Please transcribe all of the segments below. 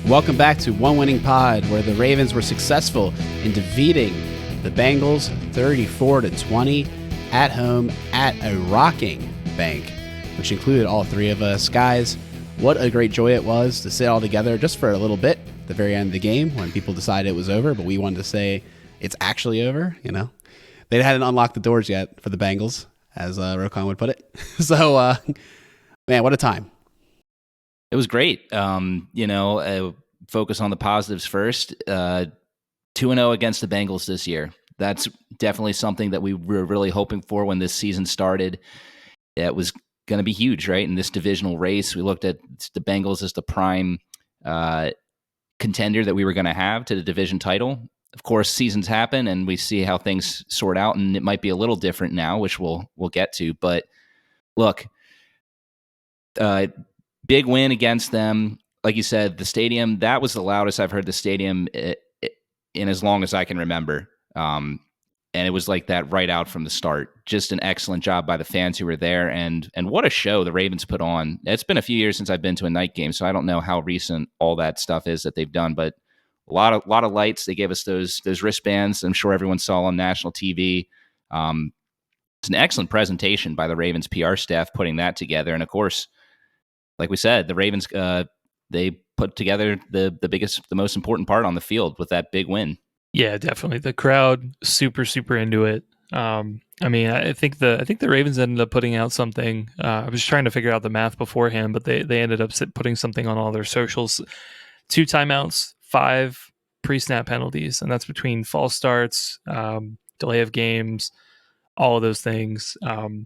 Welcome back to One Winning Pod, where the Ravens were successful in defeating the Bengals 34-20 at home at a rocking bank, which included all three of us. Guys, what a great joy it was to sit all together just for a little bit at the very end of the game when people decided it was over, but we wanted to say it's actually over. You know, they hadn't unlocked the doors yet for the Bengals, as ReCAP would put it. So, man, what a time. It was great. Focus on the positives first. 2-0 against the Bengals this year. That's definitely something that we were really hoping for when this season started. It was going to be huge, right? In this divisional race, we looked at the Bengals as the prime contender that we were going to have to the division title. Of course, seasons happen, and we see how things sort out, and it might be a little different now, which we'll get to. But look, big win against them. Like you said, the stadium, that was the loudest I've heard the stadium in as long as I can remember. And it was like that right out from the start. Just an excellent job by the fans who were there. And what a show the Ravens put on. It's been a few years since I've been to a night game, so I don't know how recent all that stuff is that they've done. But a lot of lights. They gave us those wristbands. I'm sure everyone saw on national TV. It's an excellent presentation by the Ravens PR staff putting that together. And of course, like we said, the Ravens they put together the most important part on the field with that big win. Yeah, definitely. The crowd super into it. I think the Ravens ended up putting out something. I was trying to figure out the math beforehand, but they ended up putting something on all their socials. 2 timeouts, 5 pre-snap penalties, and that's between false starts, delay of games, all of those things. The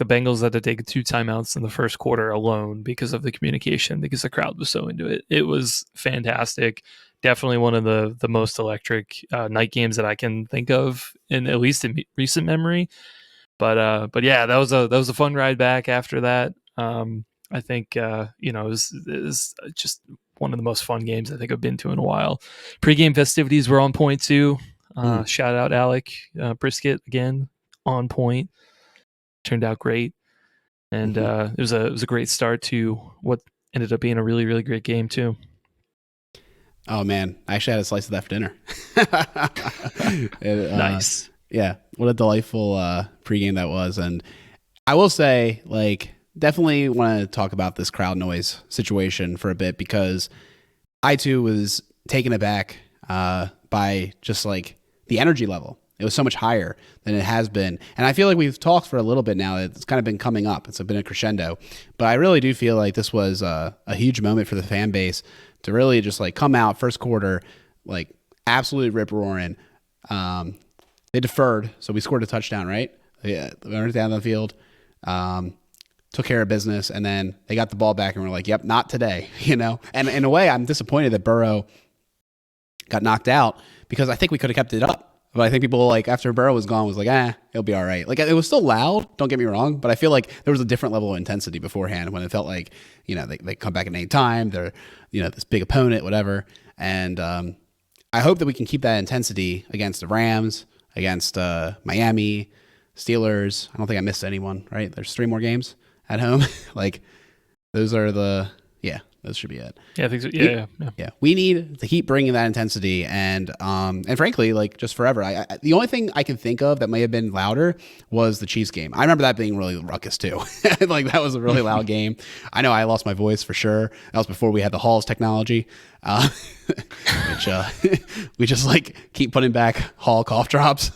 Bengals had to take 2 timeouts in the first quarter alone because of the communication, because the crowd was so into it. It was fantastic. Definitely one of the most electric night games that I can think of, at least in recent memory. But yeah, that was a fun ride back after that. I think it was just one of the most fun games I think I've been to in a while. Pre-game festivities were on point too. Shout out Alec Brisket again, on point. Turned out great, and it was a great start to what ended up being a really, really great game too. Oh man, I actually had a slice of that for dinner. Nice. Yeah, what a delightful pregame that was. And I will say, definitely want to talk about this crowd noise situation for a bit, because I too was taken aback by just the energy level. It was so much higher than it has been. And I feel like we've talked for a little bit now. It's kind of been coming up. It's been a crescendo. But I really do feel like this was a huge moment for the fan base to really just come out first quarter, absolutely rip roaring. They deferred, so we scored a touchdown, right? Yeah, we went down the field, took care of business, and then they got the ball back and we're like, yep, not today, And in a way, I'm disappointed that Burrow got knocked out, because I think we could have kept it up. But I think people, after Burrow was gone, was it'll be all right. It was still loud, don't get me wrong, but I feel like there was a different level of intensity beforehand when it felt like, they come back at any time. They're, this big opponent, whatever. And I hope that we can keep that intensity against the Rams, against Miami, Steelers. I don't think I missed anyone, right? There's 3 more games at home. Those are those should be it. Yeah, I think so. Yeah. We need to keep bringing that intensity, and frankly, just forever. The only thing I can think of that may have been louder was the Chiefs game. I remember that being really ruckus too. That was a really loud game. I know I lost my voice for sure. That was before we had the Halls technology, which we just keep putting back Hall cough drops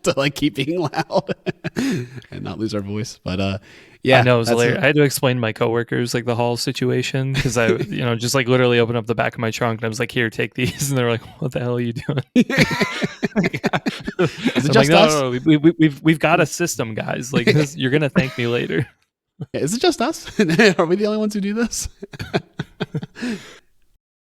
to keep being loud and not lose our voice. But yeah, I know, it was hilarious. I had to explain to my coworkers the Hall situation, because I just literally opened up the back of my trunk and I was like, here, take these, and they were like, what the hell are you doing? Is it just us? No, we've got a system, guys. You're gonna thank me later. Is it just us? Are we the only ones who do this?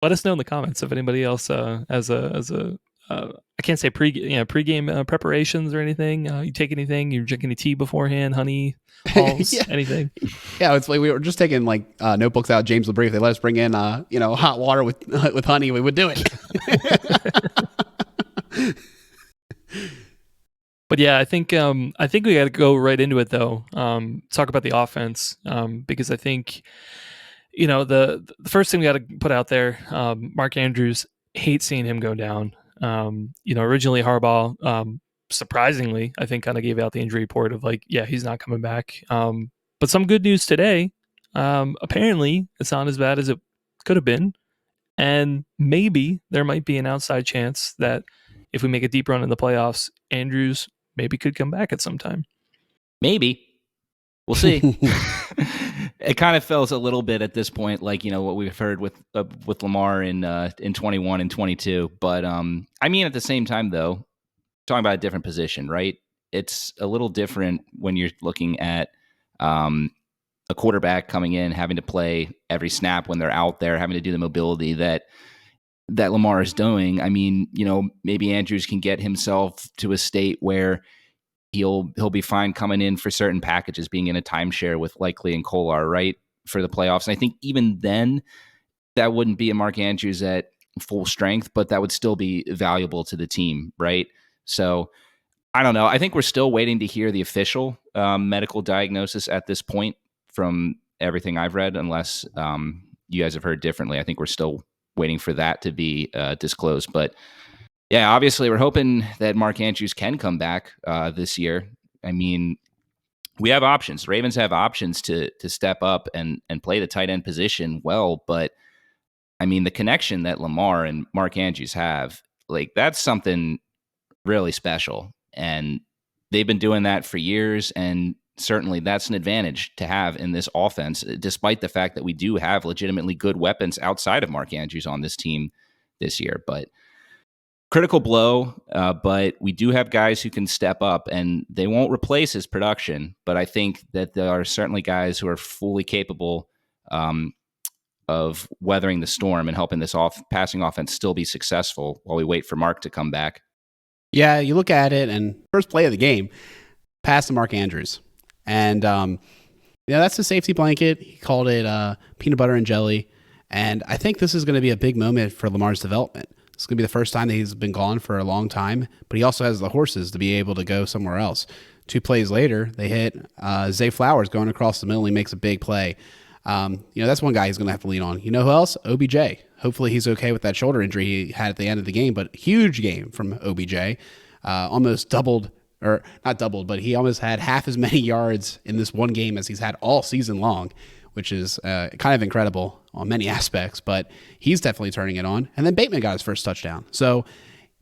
Let us know in the comments if anybody else has a I can't say pre-game preparations or anything. You take anything? You drink any tea beforehand? Honey, Halls, anything? Yeah, it's we were just taking notebooks out. James LeBrie, if they let us bring in hot water with honey, we would do it. But yeah, I think we got to go right into it though. Talk about the offense, because I think the first thing we got to put out there, Mark Andrews, hate seeing him go down. Originally Harbaugh, surprisingly, I think kind of gave out the injury report of like, yeah, he's not coming back. But some good news today. Apparently, it's not as bad as it could have been. And maybe there might be an outside chance that if we make a deep run in the playoffs, Andrews maybe could come back at some time. Maybe. We'll see. It kind of feels a little bit at this point like, what we've heard with Lamar in 21 and 22. But at the same time, though, talking about a different position, right? It's a little different when you're looking at a quarterback coming in, having to play every snap when they're out there, having to do the mobility that Lamar is doing. Maybe Andrews can get himself to a state where he'll be fine coming in for certain packages, being in a timeshare with Likely and Kolar, right, for the playoffs. And I think even then, that wouldn't be a Mark Andrews at full strength, but that would still be valuable to the team, right? So I don't know. I think we're still waiting to hear the official medical diagnosis at this point from everything I've read, unless you guys have heard differently. I think we're still waiting for that to be disclosed. But yeah, obviously we're hoping that Mark Andrews can come back this year. We have options. Ravens have options to step up and play the tight end position well. But the connection that Lamar and Mark Andrews have, like, that's something really special. And they've been doing that for years. And certainly that's an advantage to have in this offense, despite the fact that we do have legitimately good weapons outside of Mark Andrews on this team this year. But critical blow, but we do have guys who can step up, and they won't replace his production. But I think that there are certainly guys who are fully capable of weathering the storm and helping this passing offense still be successful while we wait for Mark to come back. Yeah, you look at it, and first play of the game, pass to Mark Andrews. And that's the safety blanket. He called it peanut butter and jelly. And I think this is going to be a big moment for Lamar's development. It's going to be the first time that he's been gone for a long time, but he also has the horses to be able to go somewhere else. 2 plays later, they hit Zay Flowers going across the middle. He makes a big play. That's one guy he's going to have to lean on. You know who else? OBJ. Hopefully he's okay with that shoulder injury he had at the end of the game, but huge game from OBJ. Almost doubled, or not doubled, but he almost had half as many yards in this one game as he's had all season long, which is kind of incredible on many aspects, but he's definitely turning it on. And then Bateman got his first touchdown. So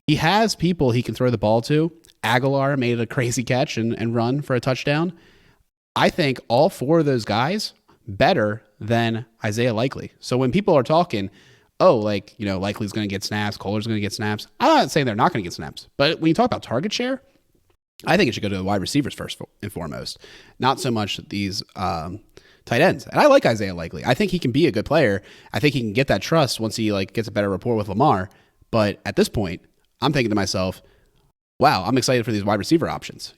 he has people he can throw the ball to. Aguilar made a crazy catch and run for a touchdown. I think all 4 of those guys better than Isaiah Likely. So when people are talking, Likely's going to get snaps, Kolar's going to get snaps, I'm not saying they're not going to get snaps, but when you talk about target share, I think it should go to the wide receivers first and foremost, not so much these tight ends. And I like Isaiah Likely. I think he can be a good player. I think he can get that trust once he gets a better rapport with Lamar. But at this point, I'm thinking to myself, wow, I'm excited for these wide receiver options,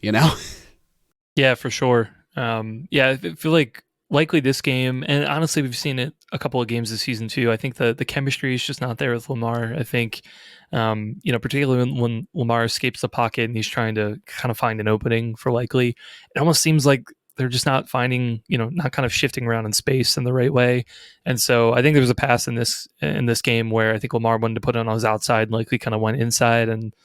Yeah, for sure. I feel like Likely this game, and honestly, we've seen it a couple of games this season too. I think the chemistry is just not there with Lamar. I think, particularly when Lamar escapes the pocket and he's trying to kind of find an opening for Likely, it almost seems like they're just not finding, not kind of shifting around in space in the right way. And so I think there was a pass in this game where I think Lamar wanted to put it on his outside and Likely kind of went inside, and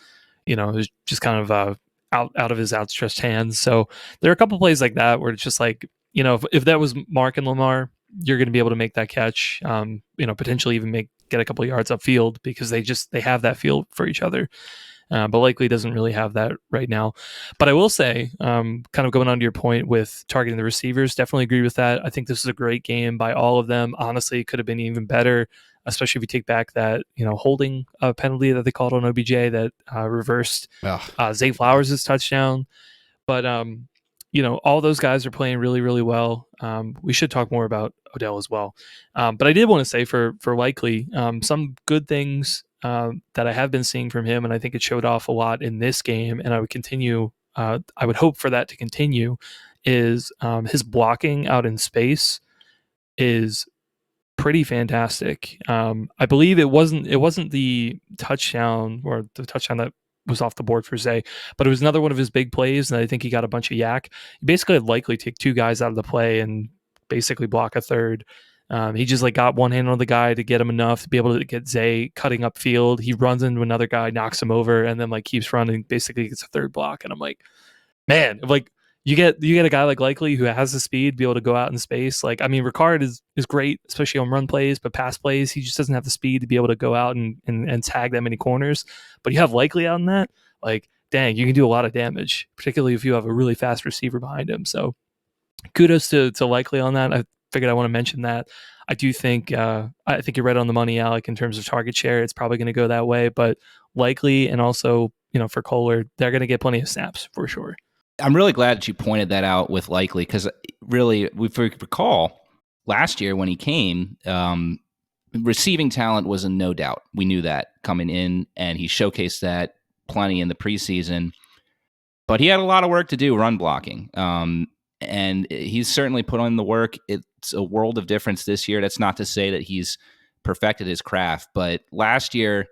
it was just kind of out of his outstretched hands. So there are a couple plays like that where it's just like, if that was Mark and Lamar, you're going to be able to make that catch, potentially even get a couple of yards upfield because they have that feel for each other. But Likely doesn't really have that right now. But I will say, kind of going on to your point with targeting the receivers, definitely agree with that. I think this is a great game by all of them. Honestly, it could have been even better, especially if you take back that holding penalty that they called on OBJ that reversed Zay Flowers' touchdown. But all those guys are playing really, really well. We should talk more about Odell as well. But I did want to say for Likely, some good things that I have been seeing from him, and I think it showed off a lot in this game, and I would hope for that to continue, is his blocking out in space is pretty fantastic. I believe it wasn't the touchdown or the touchdown that was off the board for Zay, but it was another one of his big plays, and I think he got a bunch of yak. He basically had Likely take 2 guys out of the play and basically block a third. He just like got one hand on the guy to get him enough to be able to get Zay cutting upfield. He runs into another guy, knocks him over, and then like keeps running, basically gets a third block. And I'm like, man, like you get a guy like Likely who has the speed to be able to go out in space. Like, I mean, Ricard is great, especially on run plays, but pass plays, he just doesn't have the speed to be able to go out and tag that many corners. But you have Likely out in that, like, dang, you can do a lot of damage, particularly if you have a really fast receiver behind him. So kudos to Likely on that. I figured I want to mention that. I do think I think you're right on the money, Alec, in terms of target share. It's probably going to go that way, but Likely and also, for Kohler, they're going to get plenty of snaps for sure. I'm really glad that you pointed that out with Likely, because really, if we recall last year when he came, receiving talent was a no doubt. We knew that coming in, and he showcased that plenty in the preseason. But he had a lot of work to do run blocking, and he's certainly put on the work. It's a world of difference this year. That's not to say that he's perfected his craft, but last year,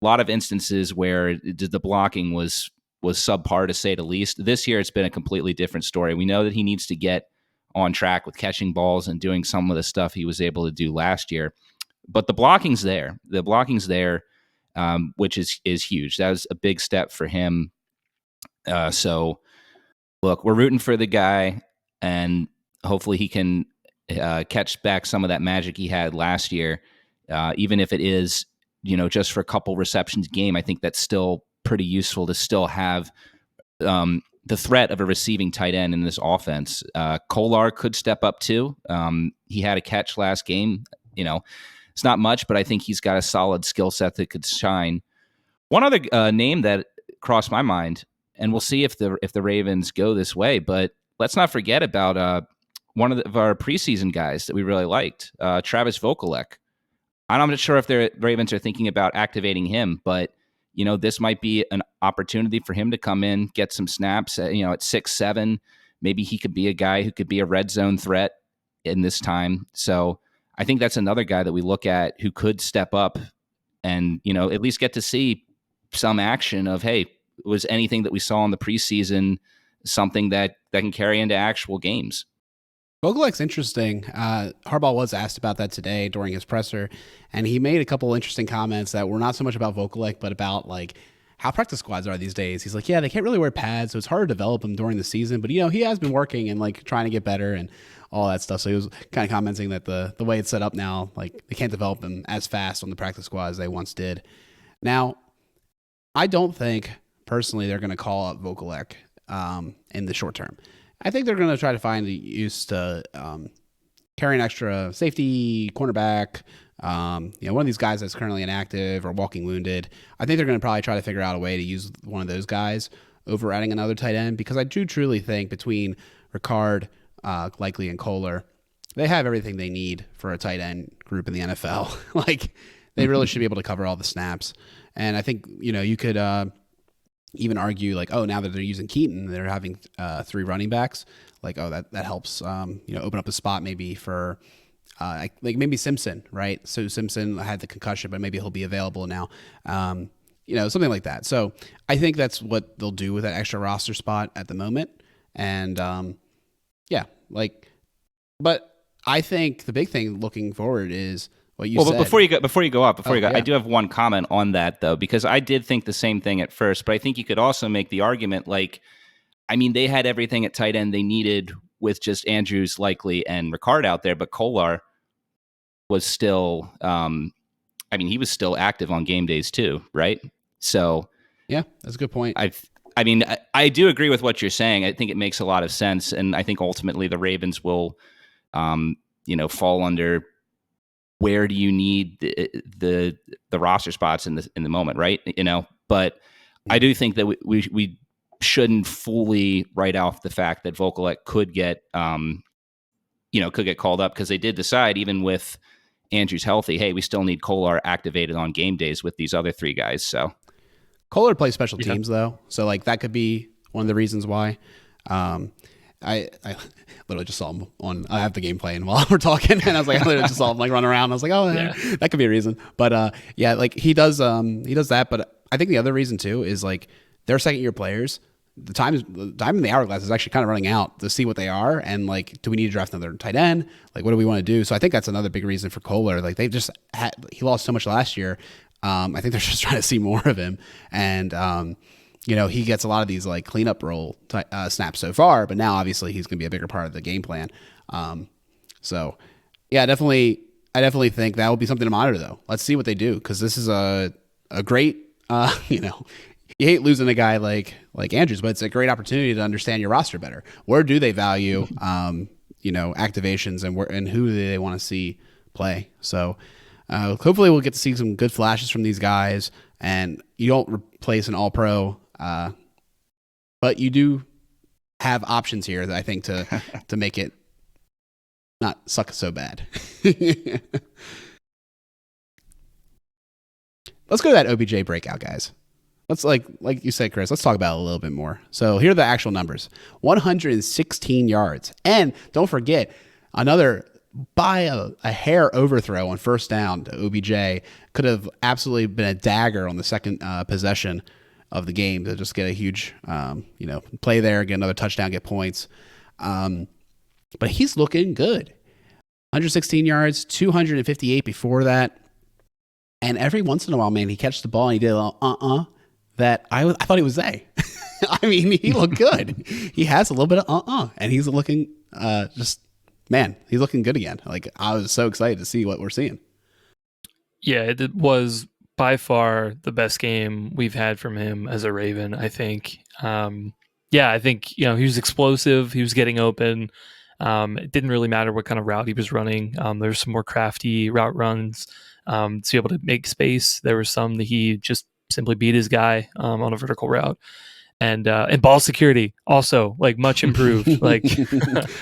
a lot of instances where the blocking was subpar, to say the least. This year, it's been a completely different story. We know that he needs to get on track with catching balls and doing some of the stuff he was able to do last year. But the blocking's there. The blocking's there, which is huge. That was a big step for him. So, look, we're rooting for the guy, and hopefully he can catch back some of that magic he had last year, even if it is, just for a couple receptions a game. I think that's still pretty useful to still have the threat of a receiving tight end in this offense. Kolar could step up too. He had a catch last game. It's not much, but I think he's got a solid skill set that could shine. One other name that crossed my mind, and we'll see if the Ravens go this way, but let's not forget about one of our preseason guys that we really liked, Travis Vokolek. I'm not sure if the Ravens are thinking about activating him, but this might be an opportunity for him to come in, get some snaps. At 6'7", maybe he could be a guy who could be a red zone threat in this time. So I think that's another guy that we look at who could step up and at least get to see some action of, hey, was anything that we saw in the preseason something that can carry into actual games? Vogelek's interesting. Harbaugh was asked about that today during his presser, and he made a couple interesting comments that were not so much about Vogelek, but about like how practice squads are these days. He's like, yeah, they can't really wear pads, so it's hard to develop them during the season. But he has been working and like trying to get better and all that stuff. So he was kind of commenting that the way it's set up now, like they can't develop them as fast on the practice squad as they once did. Now, I don't think personally they're going to call up Vogelek in the short term. I think they're going to try to find a use to carry an extra safety, cornerback, one of these guys that's currently inactive or walking wounded. I think they're going to probably try to figure out a way to use one of those guys over adding another tight end, because I do truly think between Ricard, Likely, and Kohler, they have everything they need for a tight end group in the NFL. Like, they really should be able to cover all the snaps. And I think, you could even argue like, oh, now that they're using Keaton, they're having 3 running backs. Like, oh, that helps, open up a spot maybe for like maybe Simpson, right? So Simpson had the concussion, but maybe he'll be available now. Something like that. So I think that's what they'll do with that extra roster spot at the moment. And but I think the big thing looking forward is what you said. But before you go, I do have one comment on that though, because I did think the same thing at first, but I think you could also make the argument like, I mean, they had everything at tight end they needed with just Andrews, Likely, and Ricard out there, but Kolar was still, he was still active on game days too, right? So yeah, that's a good point. I do agree with what you're saying. I think it makes a lot of sense, and I think ultimately the Ravens will, fall under where do you need the roster spots in the moment, right? But I do think that we shouldn't fully write off the fact that Vokolek could get called up, because they did decide, even with Andrews healthy, hey, we still need Kolar activated on game days with these other 3 guys. So Kohler plays special teams though, so like that could be one of the reasons why. I literally just saw him I have the game playing while we're talking, and I was like, I literally just saw him like run around. I was like, oh, yeah, that could be a reason. But like he does that. But I think the other reason too is like they're second-year players, the time in the hourglass is actually kind of running out to see what they are. And like, do we need to draft another tight end? Like, what do we want to do? So I think that's another big reason for Kohler. Like he lost so much last year. I think they're just trying to see more of him. And, he gets a lot of these like cleanup role snaps so far, but now obviously he's going to be a bigger part of the game plan. So yeah, I definitely think that will be something to monitor though. Let's see what they do. Cause this is a great, you hate losing a guy like Andrews, but it's a great opportunity to understand your roster better. Where do they value, activations and who do they want to see play? So hopefully we'll get to see some good flashes from these guys, and you don't replace an all-pro, but you do have options here that I think to make it not suck so bad. Let's go to that OBJ breakout, guys. Let's like you said, Chris, let's talk about it a little bit more. So here are the actual numbers. 116 yards. And don't forget, another by a hair overthrow on first down to OBJ could have absolutely been a dagger on the second possession of the game to just get a huge, play there, get another touchdown, get points. But he's looking good. 116 yards, 258 before that. And every once in a while, man, he catches the ball and he did a that I thought he was Zay. I mean, he looked good. He has a little bit of and he's looking he's looking good again. Like, I was so excited to see what we're seeing. Yeah, it was by far the best game we've had from him as a Raven, I think. I think, he was explosive. He was getting open. It didn't really matter what kind of route he was running. There's some more crafty route runs to be able to make space. There were some that he just simply beat his guy on a vertical route. And ball security also like much improved. Like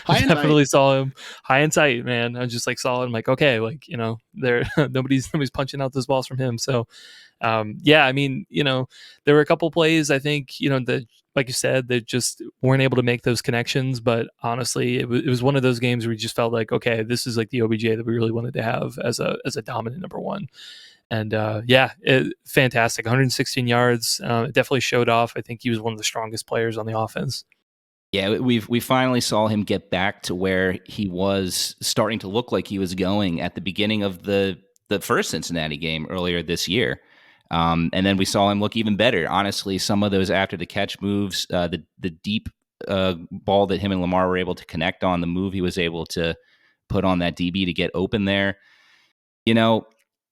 I definitely saw him high in sight, man. I just like saw him like, okay, like, there nobody's punching out those balls from him. So I mean, there were a couple plays I think, that, like you said, they just weren't able to make those connections. But honestly, it was one of those games where you just felt like, okay, this is like the OBJ that we really wanted to have as a dominant number one. And fantastic. 116 yards. It definitely showed off. I think he was one of the strongest players on the offense. Yeah, we finally saw him get back to where he was starting to look like he was going at the beginning of the first Cincinnati game earlier this year. And then we saw him look even better. Honestly, some of those after the catch moves, the deep ball that him and Lamar were able to connect on, the move he was able to put on that DB to get open there.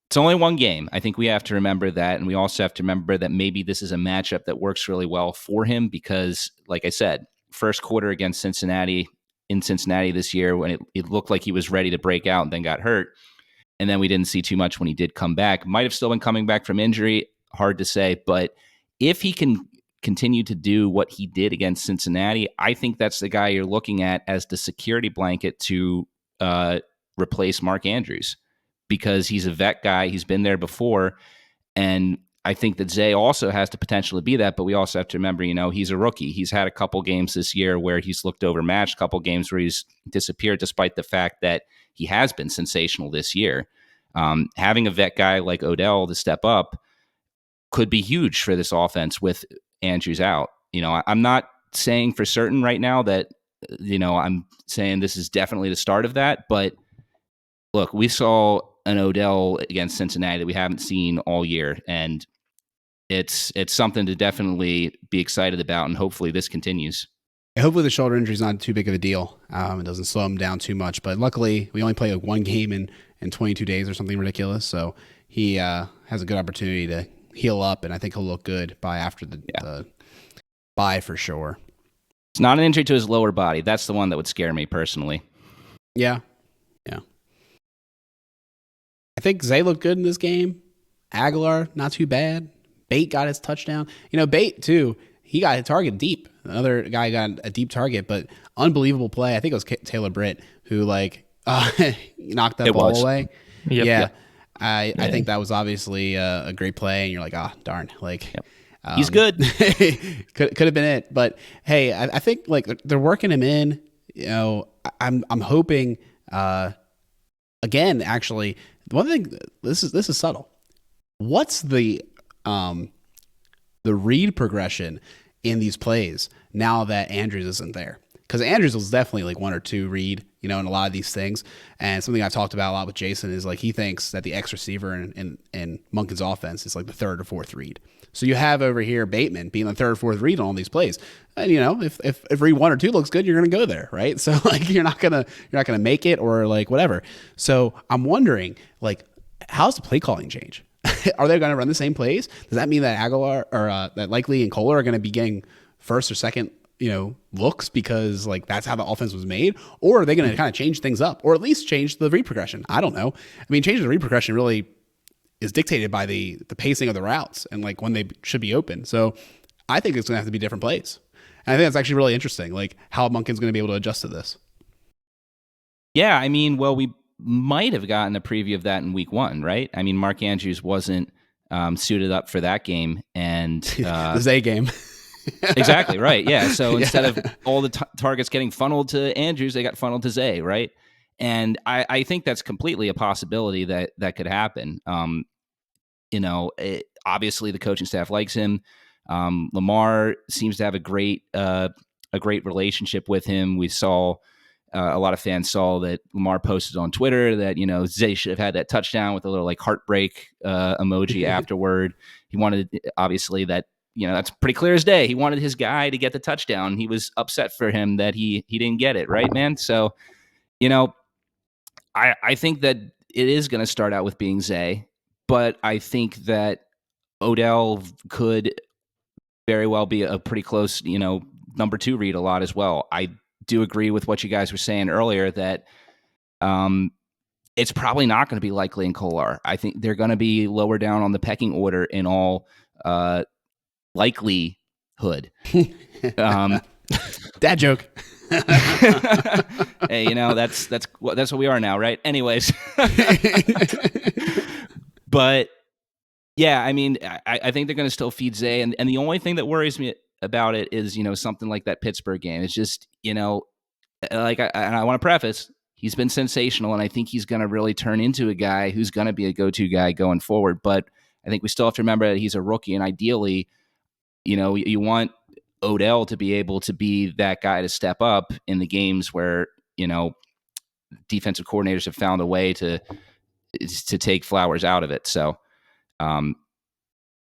It's only one game. I think we have to remember that. And we also have to remember that maybe this is a matchup that works really well for him because, like I said, first quarter against Cincinnati in Cincinnati this year when it looked like he was ready to break out and then got hurt. And then we didn't see too much when he did come back. Might have still been coming back from injury. Hard to say. But if he can continue to do what he did against Cincinnati, I think that's the guy you're looking at as the security blanket to replace Mark Andrews. Because he's a vet guy. He's been there before. And I think that Zay also has the potential to be that, but we also have to remember, he's a rookie. He's had a couple games this year where he's looked overmatched, a couple games where he's disappeared, despite the fact that he has been sensational this year. Having a vet guy like Odell to step up could be huge for this offense with Andrews out. I'm not saying for certain right now that, I'm saying this is definitely the start of that, but look, we saw an Odell against Cincinnati that we haven't seen all year, and it's something to definitely be excited about, and hopefully this continues. Hopefully the shoulder injury is not too big of a deal. It doesn't slow him down too much, but luckily we only play like one game in 22 days or something ridiculous, so he has a good opportunity to heal up, and I think he'll look good by after the bye for sure. It's not an injury to his lower body. That's the one that would scare me personally. Yeah. I think Zay looked good in this game. Aguilar, not too bad. Bate got his touchdown. Bate, too, he got a target deep. Another guy got a deep target, but unbelievable play. I think it was Taylor Britt who, knocked that ball away. Yep. Yeah. I think that was obviously a great play, and you're like, darn. He's good. could have been it. But, hey, I think, they're working him in. I'm hoping, again, actually, one thing, this is subtle. What's the read progression in these plays now that Andrews isn't there. Because Andrews was definitely like 1 or 2 read, in a lot of these things. And something I talked about a lot with Jason is like he thinks that the X receiver in Monken's offense is like the 3rd or 4th read. So you have over here Bateman being the 3rd or 4th read on all these plays. And if read 1 or 2 looks good, you're gonna go there, right? So like you're not gonna make it or like whatever. So I'm wondering, like, how's the play calling change? Are they gonna run the same plays? Does that mean that Aguilar or that Likely and Kohler are gonna be getting first or second looks because like that's how the offense was made? Or are they going to kind of change things up, or at least change the read progression? I don't know. I mean, changing the read progression really is dictated by the pacing of the routes and like when they should be open. So I think it's going to have to be different plays. And I think that's actually really interesting, like how Monken's going to be able to adjust to this. Yeah, I mean, well, we might have gotten a preview of that in week 1, right? I mean, Mark Andrews wasn't suited up for that game, and the Zay game. Exactly, right. Yeah. So instead of all the targets getting funneled to Andrews, they got funneled to Zay, right? And I think that's completely a possibility that could happen. Obviously the coaching staff likes him. Lamar seems to have a great relationship with him. We saw a lot of fans saw that Lamar posted on Twitter that Zay should have had that touchdown with a little like heartbreak emoji afterward. He wanted, obviously, that. That's pretty clear as day. He wanted his guy to get the touchdown. He was upset for him that he didn't get it, right, man? So, I think that it is going to start out with being Zay, but I think that Odell could very well be a pretty close, number 2 read a lot as well. I do agree with what you guys were saying earlier that it's probably not going to be Likely and Kohler. I think they're going to be lower down on the pecking order in all likelihood. Dad joke. Hey, that's what we are now, right? Anyways, but yeah, I mean, I think they're going to still feed Zay, and the only thing that worries me about it is something like that Pittsburgh game. It's just like I want to preface, he's been sensational, and I think he's going to really turn into a guy who's going to be a go-to guy going forward. But I think we still have to remember that he's a rookie, and ideally, you want Odell to be able to be that guy to step up in the games where, defensive coordinators have found a way to take Flowers out of it. So,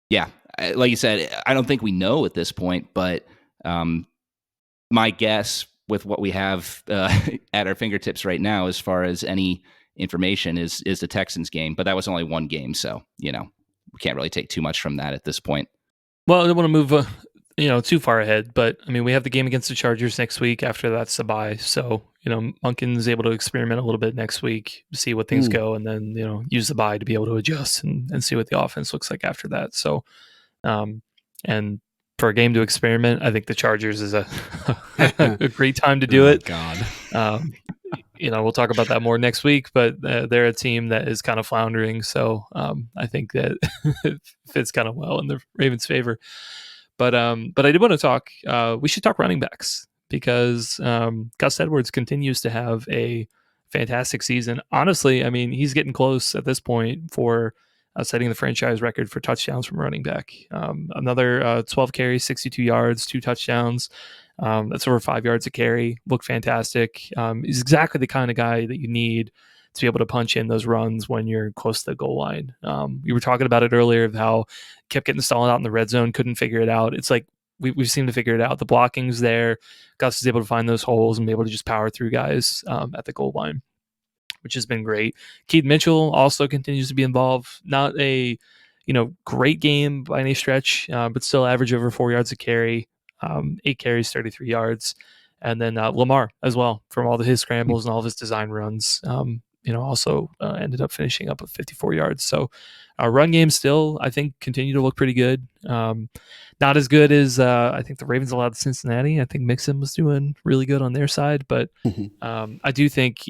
yeah, like you said, I don't think we know at this point, but my guess with what we have at our fingertips right now, as far as any information, is the Texans game. But that was only one game, so, we can't really take too much from that at this point. Well, I don't want to move, too far ahead, but I mean, we have the game against the Chargers next week. After that's a bye, so Monken's able to experiment a little bit next week, see what things go, and then use the bye to be able to adjust and see what the offense looks like after that. So, and for a game to experiment, I think the Chargers is a great time to do it. God. We'll talk about that more next week, but they're a team that is kind of floundering. So I think that it fits kind of well in the Ravens' favor. But I did want to talk. We should talk running backs because Gus Edwards continues to have a fantastic season. Honestly, I mean, he's getting close at this point for setting the franchise record for touchdowns from running back. Another 12 carries, 62 yards, 2 touchdowns. That's over 5 yards a carry. Looked fantastic. He's exactly the kind of guy that you need to be able to punch in those runs when you're close to the goal line. We were talking about it earlier of how kept getting stalled out in the red zone, couldn't figure it out. It's like we've seemed to figure it out. The blocking's there. Gus is able to find those holes and be able to just power through guys at the goal line, which has been great. Keith Mitchell also continues to be involved. Not a great game by any stretch, but still average over 4 yards a carry. 8 carries, 33 yards. And then Lamar as well, from all of his scrambles and all of his design runs, also ended up finishing up with 54 yards. So our run game still, I think, continue to look pretty good. Not as good as I think the Ravens allowed Cincinnati. I think Mixon was doing really good on their side. But I do think,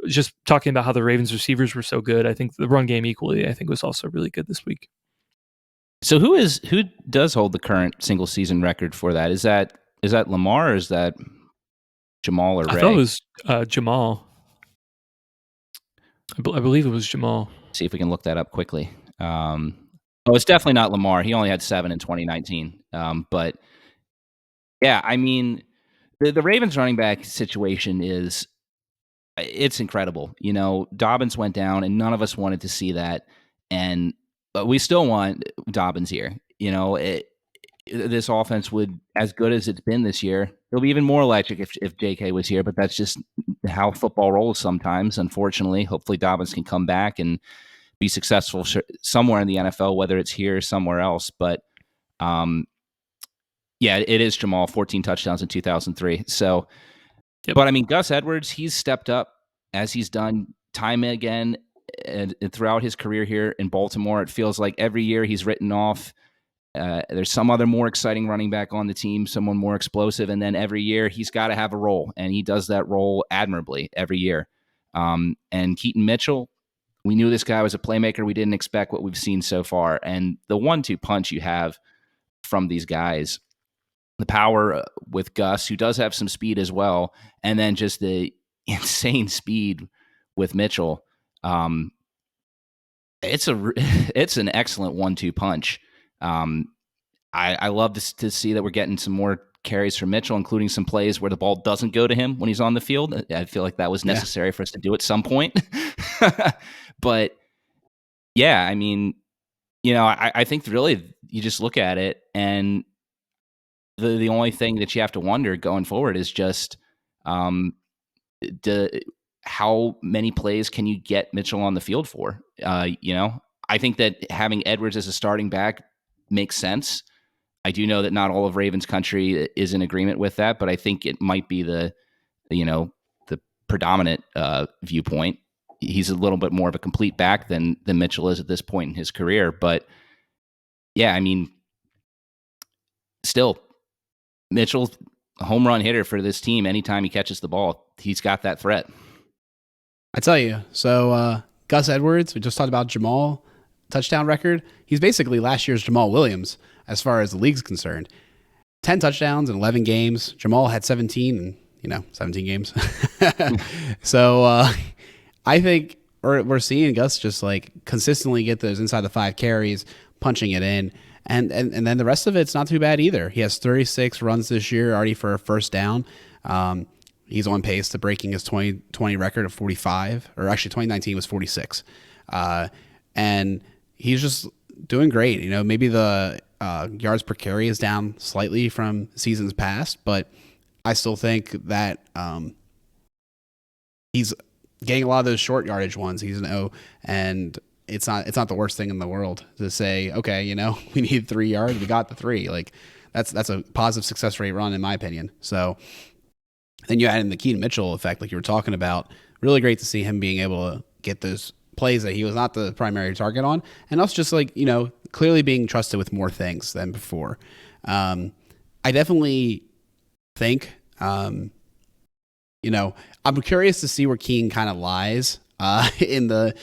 just talking about how the Ravens receivers were so good, I think the run game equally, I think, was also really good this week. So who does hold the current single season record for that? Is that Lamar or is that Jamal or Ray? I thought it was Jamal. I believe it was Jamal. See if we can look that up quickly. It's definitely not Lamar. He only had 7 in 2019. But Yeah, I mean, the Ravens running back situation it's incredible. Dobbins went down, and none of us wanted to see that, and but we still want Dobbins here. This offense would, as good as it's been this year, it'll be even more electric if JK was here. But that's just how football rolls sometimes. Unfortunately, hopefully Dobbins can come back and be successful somewhere in the NFL, whether it's here or somewhere else. But yeah, it is Jamal, 14 touchdowns in 2003. So, Yep. But I mean, Gus Edwards, he's stepped up as he's done time again and throughout his career here in Baltimore. It feels like every year he's written off. There's some other more exciting running back on the team, someone more explosive, and then every year he's got to have a role, and he does that role admirably every year. And Keaton Mitchell, we knew this guy was a playmaker. We didn't expect what we've seen so far, and the 1-2 punch you have from these guys, the power with Gus, who does have some speed as well, and then just the insane speed with Mitchell. It's an excellent 1-2 punch. I love to see that we're getting some more carries from Mitchell, including some plays where the ball doesn't go to him when he's on the field. I feel like that was necessary for us to do at some point. But yeah, I mean, I think really you just look at it, and the only thing that you have to wonder going forward is just how many plays can you get Mitchell on the field for? I think that having Edwards as a starting back makes sense. I do know that not all of Ravens country is in agreement with that, but I think it might be the predominant viewpoint. He's a little bit more of a complete back than Mitchell is at this point in his career. But yeah, I mean, still, Mitchell's a home run hitter for this team. Anytime he catches the ball, he's got that threat. I tell you. So Gus Edwards, we just talked about Jamal touchdown record. He's basically last year's Jamal Williams as far as the league's concerned. 10 touchdowns in 11 games. Jamal had 17 in 17 games. So I think we're seeing Gus just like consistently get those inside the 5 carries, punching it in. And then the rest of it's not too bad either. He has 36 runs this year already for a first down. He's on pace to breaking his 2020 record of 45, or actually 2019 was 46. And he's just doing great. Maybe the yards per carry is down slightly from seasons past, but I still think that he's getting a lot of those short yardage ones. And it's not the worst thing in the world to say, okay, we need 3 yards. We got the 3. Like that's a positive success rate run in my opinion. So then you add in the Keaton Mitchell effect, like you were talking about. Really great to see him being able to get those plays that he was not the primary target on, and also just like clearly being trusted with more things than before. I definitely think I'm curious to see where Keane kind of lies in the.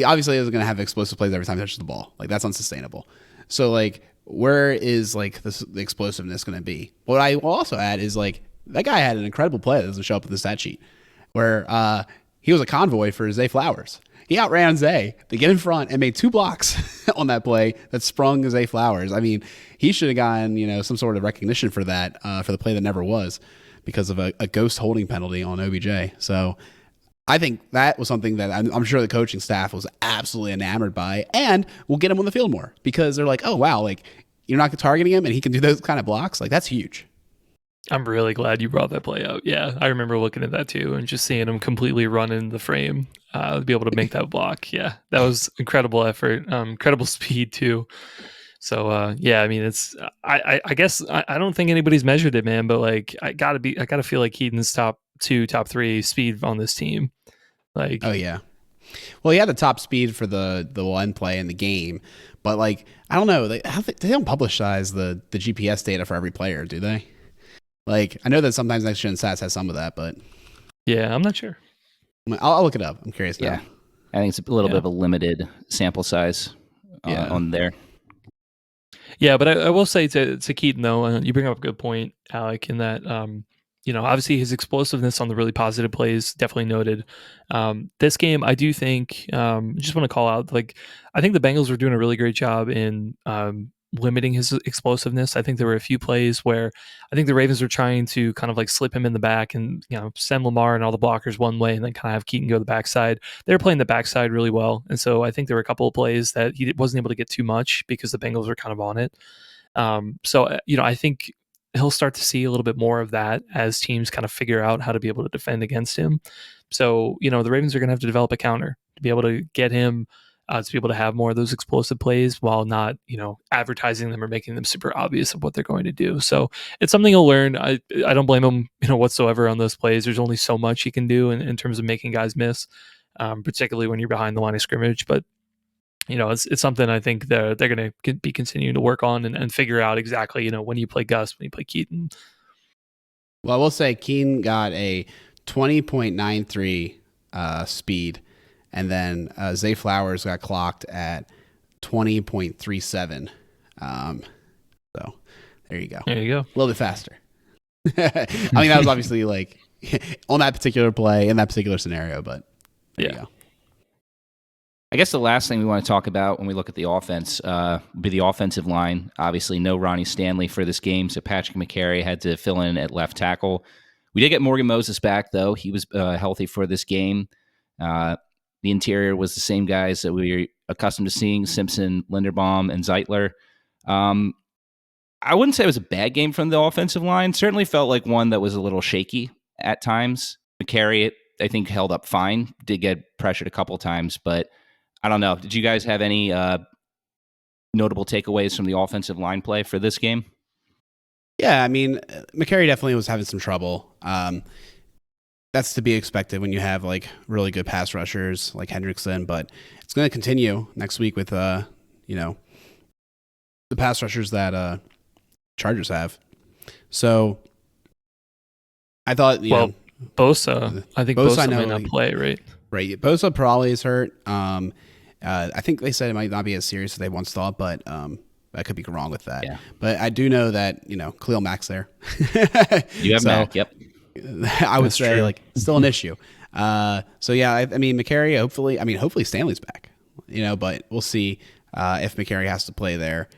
Obviously, he's going to have explosive plays every time he touches the ball. Like that's unsustainable. So like, where is like the explosiveness going to be? What I will also add is like that guy had an incredible play that doesn't show up in the stat sheet, where he was a convoy for Zay Flowers. He outran Zay to get in front and made 2 blocks on that play that sprung Zay Flowers. I mean, he should have gotten some sort of recognition for that, for the play that never was, because of a ghost holding penalty on OBJ. So I think that was something that I'm sure the coaching staff was absolutely enamored by, and will get him on the field more because they're like, oh wow, like you're not targeting him and he can do those kind of blocks. Like that's huge. I'm really glad you brought that play out. Yeah, I remember looking at that too and just seeing him completely run in the frame to be able to make that block. Yeah, that was incredible effort, incredible speed too. So yeah, I mean, it's I guess I don't think anybody's measured it, man. But like, I gotta feel like Keaton's top 2, top 3 speed on this team. Like, oh yeah. Well, he had the top speed for the one play in the game, but like I don't know, they don't publicize the GPS data for every player, do they? Like I know that sometimes Next Gen Stats has some of that, but yeah, I'm not sure. I'll look it up. I'm curious now. Yeah, I think it's a little bit of a limited sample size on there. Yeah, but I will say to Keaton though, you bring up a good point, Alec, in that obviously his explosiveness on the really positive plays definitely noted. This game, I do think, just want to call out, like, I think the Bengals were doing a really great job in, limiting his explosiveness. I think there were a few plays where I think the Ravens were trying to kind of like slip him in the back and, send Lamar and all the blockers one way and then kind of have Keaton go the backside. They were playing the backside really well. And so I think there were a couple of plays that he wasn't able to get too much because the Bengals were kind of on it. I think he'll start to see a little bit more of that as teams kind of figure out how to be able to defend against him. So, the Ravens are going to have to develop a counter to be able to get him to be able to have more of those explosive plays while not, advertising them or making them super obvious of what they're going to do. So it's something he'll learn. I don't blame him, whatsoever on those plays. There's only so much he can do in terms of making guys miss, particularly when you're behind the line of scrimmage. But it's something I think they're going to be continuing to work on and figure out exactly, when you play Gus, when you play Keaton. Well, I will say Keaton got a 20.93 speed, and then Zay Flowers got clocked at 20.37. So there you go. There you go. A little bit faster. I mean, that was obviously like on that particular play in that particular scenario, but there you go. I guess the last thing we want to talk about when we look at the offense would be the offensive line. Obviously, no Ronnie Stanley for this game, so Patrick McCary had to fill in at left tackle. We did get Morgan Moses back, though. He was healthy for this game. The interior was the same guys that we were accustomed to seeing, Simpson, Linderbaum, and Zeitler. I wouldn't say it was a bad game from the offensive line. Certainly felt like one that was a little shaky at times. McCary, I think, held up fine. Did get pressured a couple times, but I don't know. Did you guys have any notable takeaways from the offensive line play for this game? Yeah, I mean, McCary definitely was having some trouble. That's to be expected when you have like really good pass rushers like Hendrickson, but it's going to continue next week with the pass rushers that Chargers have. So I thought, Bosa. I think Bosa may not play, right? Right. Bosa probably is hurt. I think they said it might not be as serious as they once thought, but I could be wrong with that. Yeah. But I do know that, Khalil Mack's there. You have Mack, yep. I would say like still an issue. So yeah, I mean, McCary, hopefully Stanley's back, but we'll see if McCary has to play there.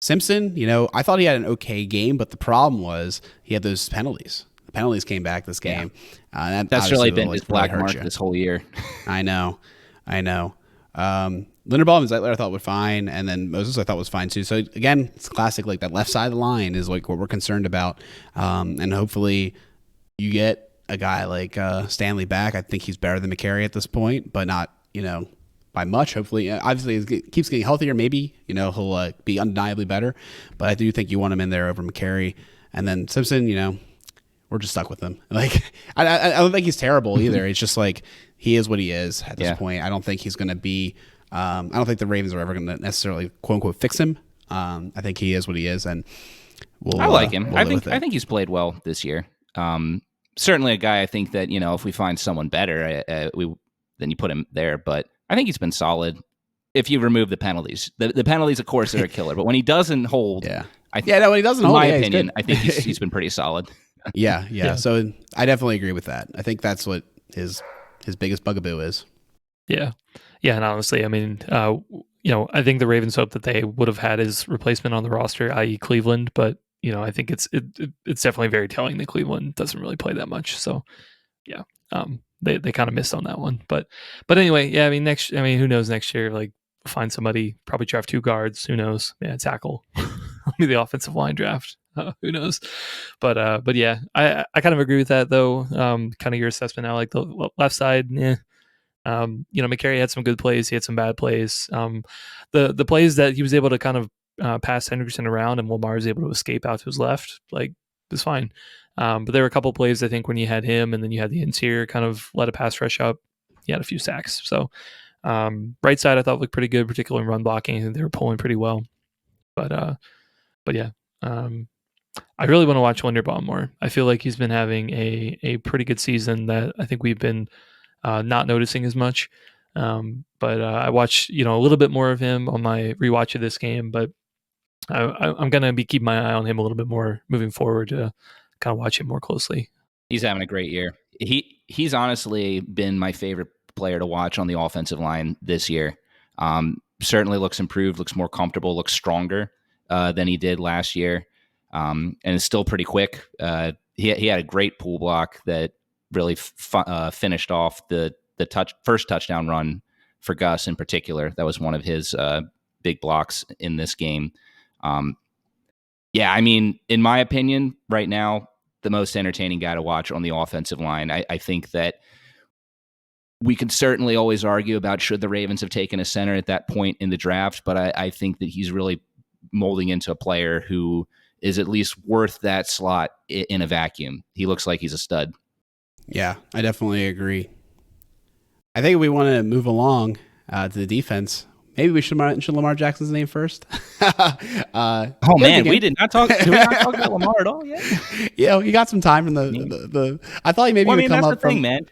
Simpson, I thought he had an okay game, but the problem was he had those penalties. The penalties came back this game. Yeah. That's really been his black mark this whole year. I know. Linderbaum and Zeitler I thought were fine, and then Moses I thought was fine too. So again, it's classic. Like that left side of the line is like what we're concerned about, and hopefully you get a guy like Stanley back. I think he's better than McCary at this point, but not by much. Hopefully, obviously, he keeps getting healthier. Maybe he'll be undeniably better, but I do think you want him in there over McCary. And then Simpson, we're just stuck with him. Like I don't think he's terrible either. It's just like he is what he is at this point. I don't think he's going to be. I don't think the Ravens are ever going to necessarily quote unquote fix him. I think he is what he is, and I like him. I think he's played well this year. Certainly a guy I think that if we find someone better, then you put him there. But I think he's been solid. If you remove the penalties, the penalties of course are a killer. But when he doesn't hold, when he doesn't hold, in my opinion, I think he's been pretty solid. Yeah. So I definitely agree with that. I think that's what his biggest bugaboo is. Yeah. And honestly, I mean, I think the Ravens hope that they would have had his replacement on the roster, i.e. Cleveland, but I think it's definitely very telling that Cleveland doesn't really play that much. So yeah, they kind of missed on that one. But anyway, yeah, I mean, who knows next year? Like find somebody, probably draft 2 guards. Who knows? Yeah, tackle. Maybe the offensive line draft. Who knows? But yeah, I kind of agree with that though. Kind of your assessment. I like the left side. McCary had some good plays. He had some bad plays. The plays that he was able to kind of pass Hendrickson around and Lamar was able to escape out to his left, like it's fine. But there were a couple of plays I think when you had him and then you had the interior kind of let a pass rush up. He had a few sacks. So right side I thought looked pretty good, particularly in run blocking. I think they were pulling pretty well. But yeah. I really want to watch Linderbaum more. I feel like he's been having a pretty good season that I think we've been not noticing as much. But I watched a little bit more of him on my rewatch of this game, but I'm going to be keeping my eye on him a little bit more moving forward to kind of watch him more closely. He's having a great year. He's honestly been my favorite player to watch on the offensive line this year. Certainly looks improved, looks more comfortable, looks stronger. than he did last year, and is still pretty quick. He had a great pull block that really finished off the first touchdown run for Gus in particular. That was one of his big blocks in this game. Yeah, I mean, in my opinion, right now, the most entertaining guy to watch on the offensive line. I think that we can certainly always argue about should the Ravens have taken a center at that point in the draft, but I think that he's really molding into a player who is at least worth that slot in a vacuum. He looks like he's a stud. Yeah, I definitely agree. I think we want to move along to the defense. Maybe we should mention Lamar Jackson's name first. Oh man, we did not talk. Did we not talk about Lamar at all yet? Yeah, you got some time from the. I thought maybe well, would come that's up the thing, from, man.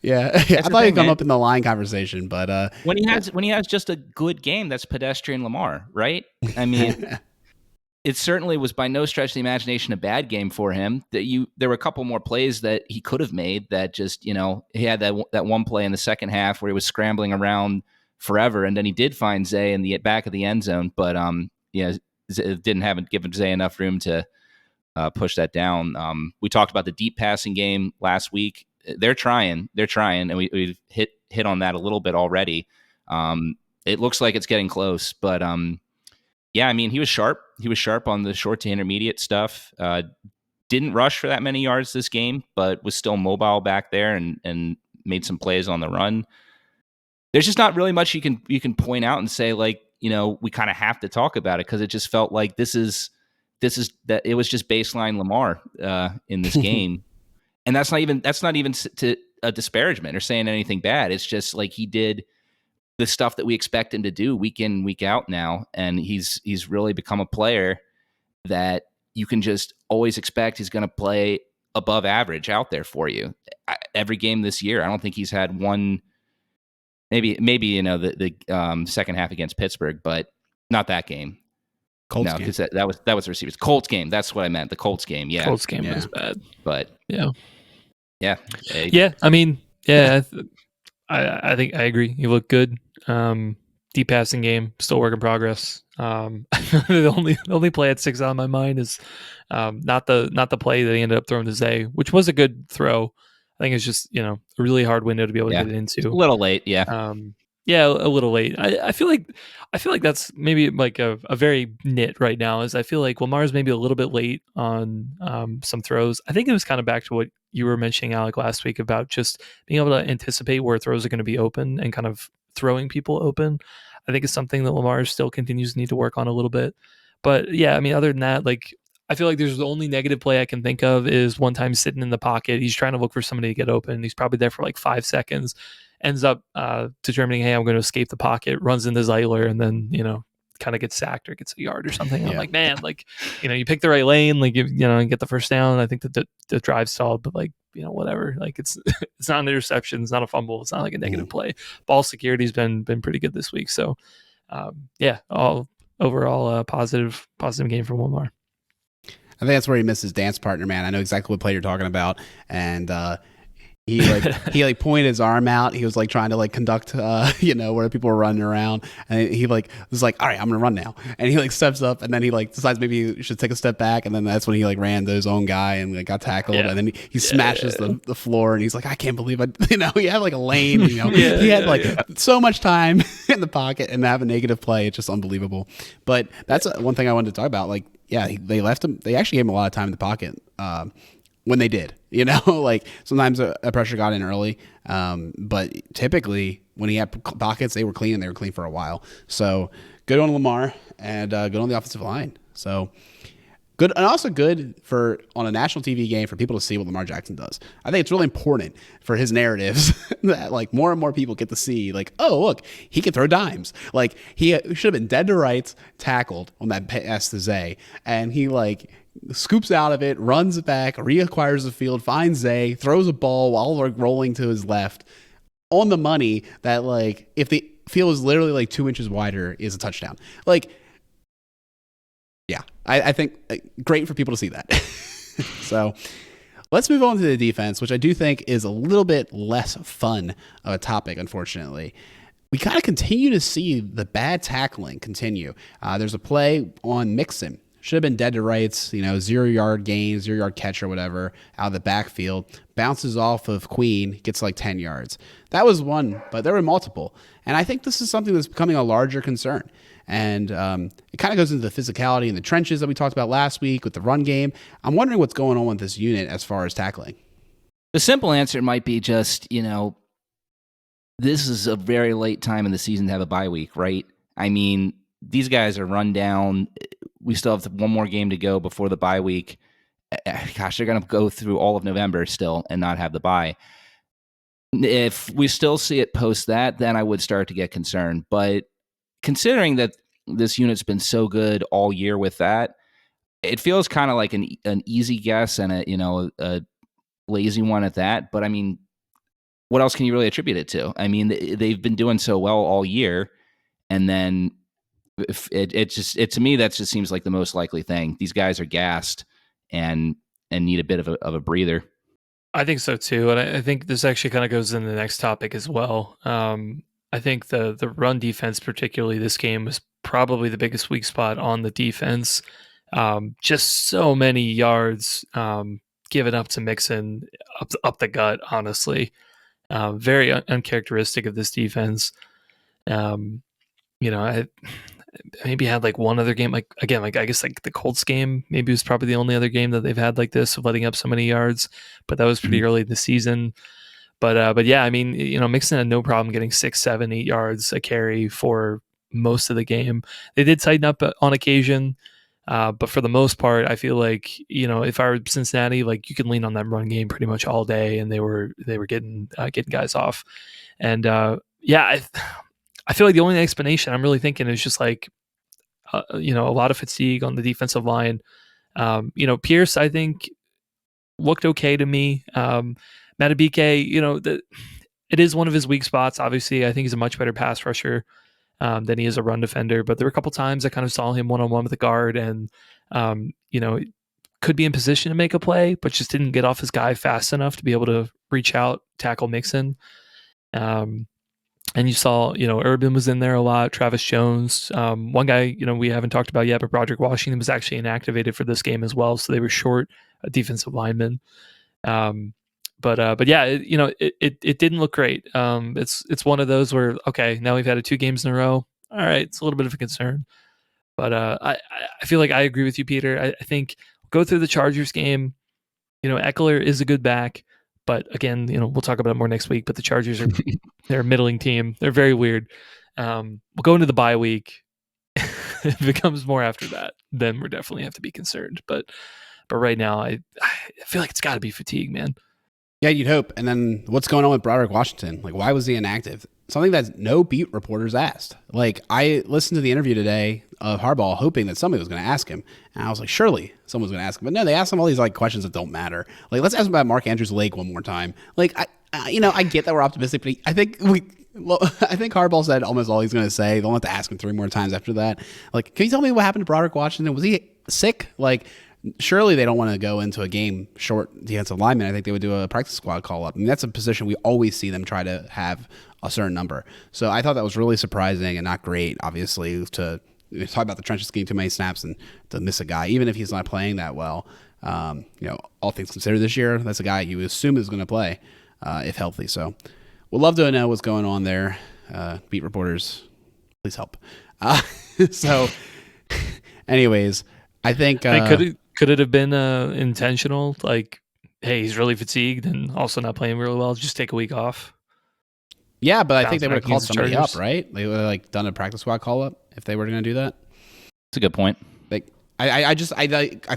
Yeah, I thought he'd come up in the line conversation, but when he has just a good game, that's pedestrian Lamar, right? I mean, it certainly was by no stretch of the imagination a bad game for him. There were a couple more plays that he could have made that just, he had that one play in the second half where he was scrambling around forever, and then he did find Zay in the back of the end zone, but haven't given Zay enough room to push that down. We talked about the deep passing game last week. They're trying, and we've hit on that a little bit already. It looks like it's getting close, but yeah, I mean, he was sharp. He was sharp on the short to intermediate stuff. Didn't rush for that many yards this game, but was still mobile back there and made some plays on the run. There's just not really much you can point out and say, like, we kind of have to talk about it, because it just felt like this is that it was just baseline Lamar in this game, and that's not even to a disparagement or saying anything bad. It's just like he did the stuff that we expect him to do week in, week out now, and he's really become a player that you can just always expect he's going to play above average out there for you every game this year. I don't think he's had one. Maybe the second half against Pittsburgh, but not that game. Colts no, game. Because that was the receivers. Colts game. That's what I meant. The Colts game. Yeah, Colts game was bad. But yeah. I mean, yeah. I think I agree. You look good. Deep passing game, still work in progress. The only play that sticks out in my mind is not the play that he ended up throwing to Zay, which was a good throw. I think it's just a really hard window to be able to get it into. A little late, yeah. A little late. I feel like that's maybe like a very nit right now. Is I feel like Lamar's maybe a little bit late on some throws. I think it was kind of back to what you were mentioning, Alec, last week about just being able to anticipate where throws are going to be open and kind of throwing people open. I think it's something that Lamar still continues to need to work on a little bit. But yeah, I mean, other than that, like, I feel like there's the only negative play I can think of is one time sitting in the pocket. He's trying to look for somebody to get open. He's probably there for like 5 seconds, ends up determining, hey, I'm going to escape the pocket, runs into Zeiler, and then, kind of gets sacked or gets a yard or something. I'm like, man, like, you pick the right lane, like, and get the first down. I think that the drive stalled, but like, whatever. Like it's not an interception. It's not a fumble. It's not like a negative play. Ball security's been pretty good this week. So all overall positive game from Lamar. I think that's where he missed his dance partner, man. I know exactly what play you're talking about, and he pointed his arm out. He was like trying to like conduct, where people were running around, and he was like, all right, I'm gonna run now, and he like steps up, and then he like decides maybe he should take a step back, and then that's when he like ran to his own guy and like got tackled, and then he smashes the floor, and he's like, I can't believe he had like a lane, he had like so much time in the pocket and have a negative play. It's just unbelievable. But that's one thing I wanted to talk about. Like, yeah, they left him. They actually gave him a lot of time in the pocket. When they did, like sometimes a pressure got in early, but typically when he had pockets, they were clean, and they were clean for a while. So good on Lamar, and good on the offensive line. So good, and also good on a national TV game for people to see what Lamar Jackson does. I think it's really important for his narratives that like more and more people get to see, like, oh, look, he can throw dimes. Like he should have been dead to rights, tackled on that pass to Zay, and he like scoops out of it, runs it back, reacquires the field, finds Zay, throws a ball while like rolling to his left on the money that like if the field is literally like 2 inches wider is a touchdown. Like, yeah, I think great for people to see that. So let's move on to the defense, which I do think is a little bit less fun of a topic, unfortunately. we kind of continue to see the bad tackling continue. There's a play on Mixon. Should have been dead to rights, 0-yard gain, 0-yard catch or whatever out of the backfield. Bounces off of Queen, gets like 10 yards. That was one, but there were multiple. And I think this is something that's becoming a larger concern. And it kind of goes into the physicality in the trenches that we talked about last week with the run game. I'm wondering what's going on with this unit as far as tackling. The simple answer might be just, this is a very late time in the season to have a bye week, right? I mean, these guys are run down. We still have one more game to go before the bye week. Gosh, they're going to go through all of November still and not have the bye. If we still see it post that, then I would start to get concerned. But considering that this unit's been so good all year with that, it feels kind of like an easy guess and a lazy one at that. But I mean, what else can you really attribute it to? I mean, they've been doing so well all year, and then to me that just seems like the most likely thing. These guys are gassed and need a bit of a breather. I think so too, and I think this actually kind of goes into the next topic as well. I think the run defense, particularly this game, was probably the biggest weak spot on the defense. Just so many yards given up to Mixon up the gut, honestly. Very uncharacteristic of this defense. I maybe had like one other game, I guess like the Colts game, maybe it was probably the only other game that they've had like this of letting up so many yards, but that was pretty early in the season. But yeah, I mean, Mixon had no problem getting 6, 7, 8 yards a carry for most of the game. They did tighten up on occasion, but for the most part, I feel like, if I were Cincinnati, like you can lean on that run game pretty much all day, and they were getting guys off. And I feel like the only explanation I'm really thinking is just like, a lot of fatigue on the defensive line. Pierce, I think, looked okay to me. Matabike, it is one of his weak spots. Obviously, I think he's a much better pass rusher than he is a run defender. But there were a couple times I kind of saw him one-on-one with the guard, and could be in position to make a play, but just didn't get off his guy fast enough to be able to reach out, tackle Mixon. And you saw, Urban was in there a lot. Travis Jones, one guy, we haven't talked about yet, but Broderick Washington was actually inactivated for this game as well, so they were short a defensive lineman. But yeah, it didn't look great. It's one of those where, okay, now we've had it 2 games in a row. All right, it's a little bit of a concern. But I feel like I agree with you, Peter. I think go through the Chargers game. Eckler is a good back. But again, we'll talk about it more next week. But the Chargers they're a middling team. They're very weird. We'll go into the bye week. If it comes more after that, then we're definitely have to be concerned. But right now, I feel like it's got to be fatigue, man. Yeah, you'd hope. And then what's going on with Broderick Washington? Like, why was he inactive? Something that no beat reporters asked. Like, I listened to the interview today of Harbaugh, hoping that somebody was going to ask him. And I was like, surely someone's going to ask him. But no, they asked him all these like questions that don't matter. Like, let's ask him about Mark Andrews' leg one more time. Like, I get that we're optimistic, but I think Harbaugh said almost all he's going to say. They'll have to ask him 3 more times after that. Like, can you tell me what happened to Broderick Washington? Was he sick? Like, surely they don't want to go into a game short defensive lineman. I think they would do a practice squad call up. I mean, that's a position we always see them try to have a certain number. So I thought that was really surprising and not great, obviously, to talk about the trenches getting too many snaps and to miss a guy, even if he's not playing that well. All things considered this year, that's a guy you assume is going to play if healthy. So we'd love to know what's going on there. Beat reporters, please help. So anyways, I think could it have been intentional? Like, hey, he's really fatigued and also not playing really well. Just take a week off. Yeah, but I think they would have called somebody up, right? They would have like done a practice squad call up if they were going to do that. That's a good point. Like, I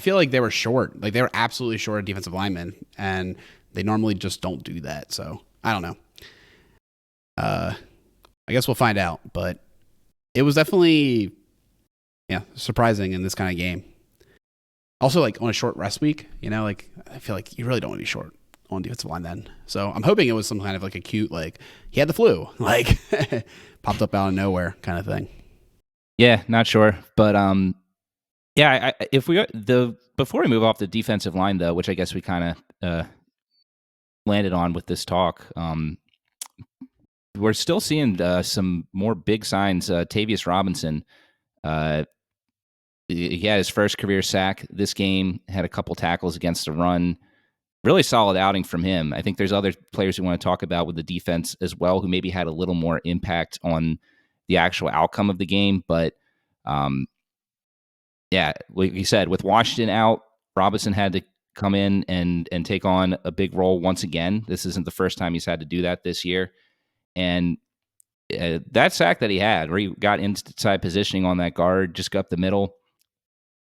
feel like they were short. Like, they were absolutely short of defensive linemen, and they normally just don't do that. So I don't know. I guess we'll find out, but it was definitely surprising in this kind of game. Also, like on a short rest week, like I feel like you really don't want to be short on defensive line then. So I'm hoping it was some kind of like acute, like he had the flu, like popped up out of nowhere kind of thing. Yeah, not sure, but before we move off the defensive line though, which I guess we kind of landed on with this talk, we're still seeing some more big signs. Tavius Robinson, he had his first career sack this game, had a couple tackles against the run. Really solid outing from him. I think there's other players we want to talk about with the defense as well who maybe had a little more impact on the actual outcome of the game. But like you said, with Washington out, Robinson had to come in and take on a big role once again. This isn't the first time he's had to do that this year. And that sack that he had, where he got inside positioning on that guard, just got up the middle,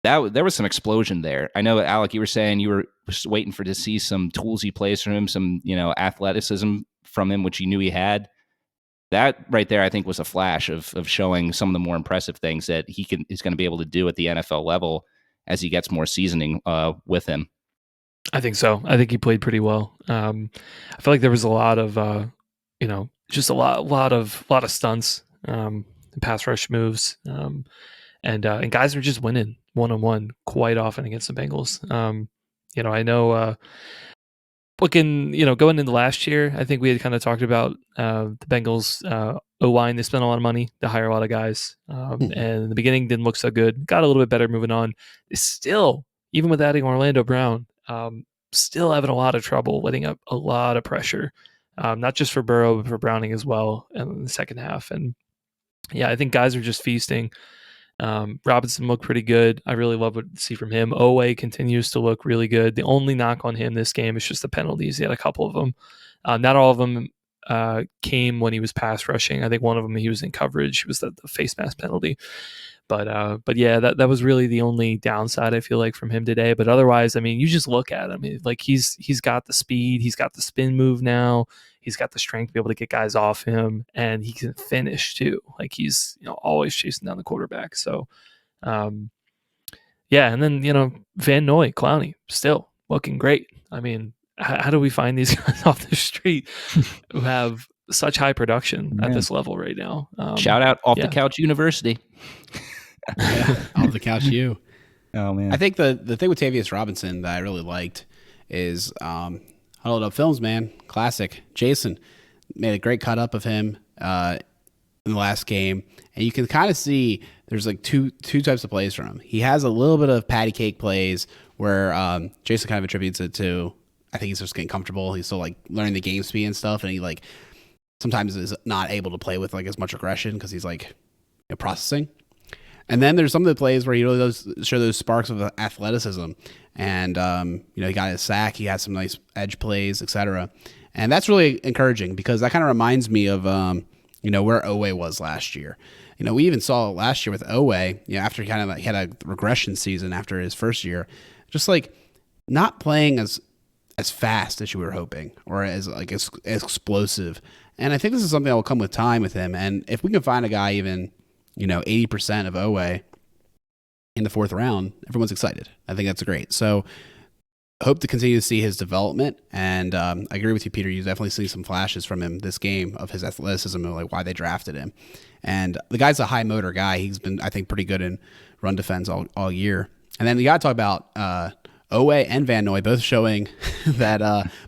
there was some explosion there. I know, Alec, you were saying you were just waiting to see some toolsy plays from him, some athleticism from him, which you knew he had. That right there, I think, was a flash of showing some of the more impressive things that is going to be able to do at the NFL level as he gets more seasoning with him. I think so. I think he played pretty well. I feel like there was a lot of just a lot of stunts, pass rush moves, and guys were just winning one-on-one quite often against the Bengals. I know going into last year, I think we had kind of talked about the Bengals O-line. They spent a lot of money to hire a lot of guys, and in the beginning didn't look so good. Got a little bit better moving on. It's still, even with adding Orlando Brown, still having a lot of trouble letting up a lot of pressure, not just for Burrow, but for Browning as well in the second half. And yeah, I think guys are just feasting. Robinson looked pretty good. I really love what I see from him. Owe continues to look really good. The only knock on him this game is just the penalties. He had a couple of them. Not all of them came when he was pass rushing. I think one of them he was in coverage. It was the face mask penalty. But yeah, that was really the only downside I feel like from him today. But otherwise, I mean, you just look at him. Like he's got the speed, he's got the spin move now, he's got the strength to be able to get guys off him, and he can finish too. Like he's always chasing down the quarterback. So, yeah, and then Van Noy, Clowney, still looking great. I mean, how do we find these guys off the street who have such high production at this level right now? Shout out Off the Couch University. Off the couch, you. Oh man, I think the thing with Tavius Robinson that I really liked is Huddled Up Films, man, classic. Jason made a great cut up of him in the last game, and you can kind of see there's like two types of plays from him. He has a little bit of patty cake plays where Jason kind of attributes it to, I think he's just getting comfortable. He's still like learning the game speed and stuff, and he like sometimes is not able to play with like as much aggression because he's like processing. And then there's some of the plays where he really does show those sparks of athleticism. And, he got his sack. He had some nice edge plays, etc. And that's really encouraging because that kind of reminds me of, where Owe was last year. We even saw last year with Owe, after he kind of he had a regression season after his first year, just like not playing as fast as you were hoping or as explosive. And I think this is something that will come with time with him. And if we can find a guy even 80% of Owe in the fourth round, everyone's excited. I think that's great. So I hope to continue to see his development. And I agree with you, Peter. You definitely see some flashes from him this game of his athleticism and like why they drafted him. And the guy's a high motor guy. He's been, I think, pretty good in run defense all year. And then you got to talk about Owe and Van Noy both showing that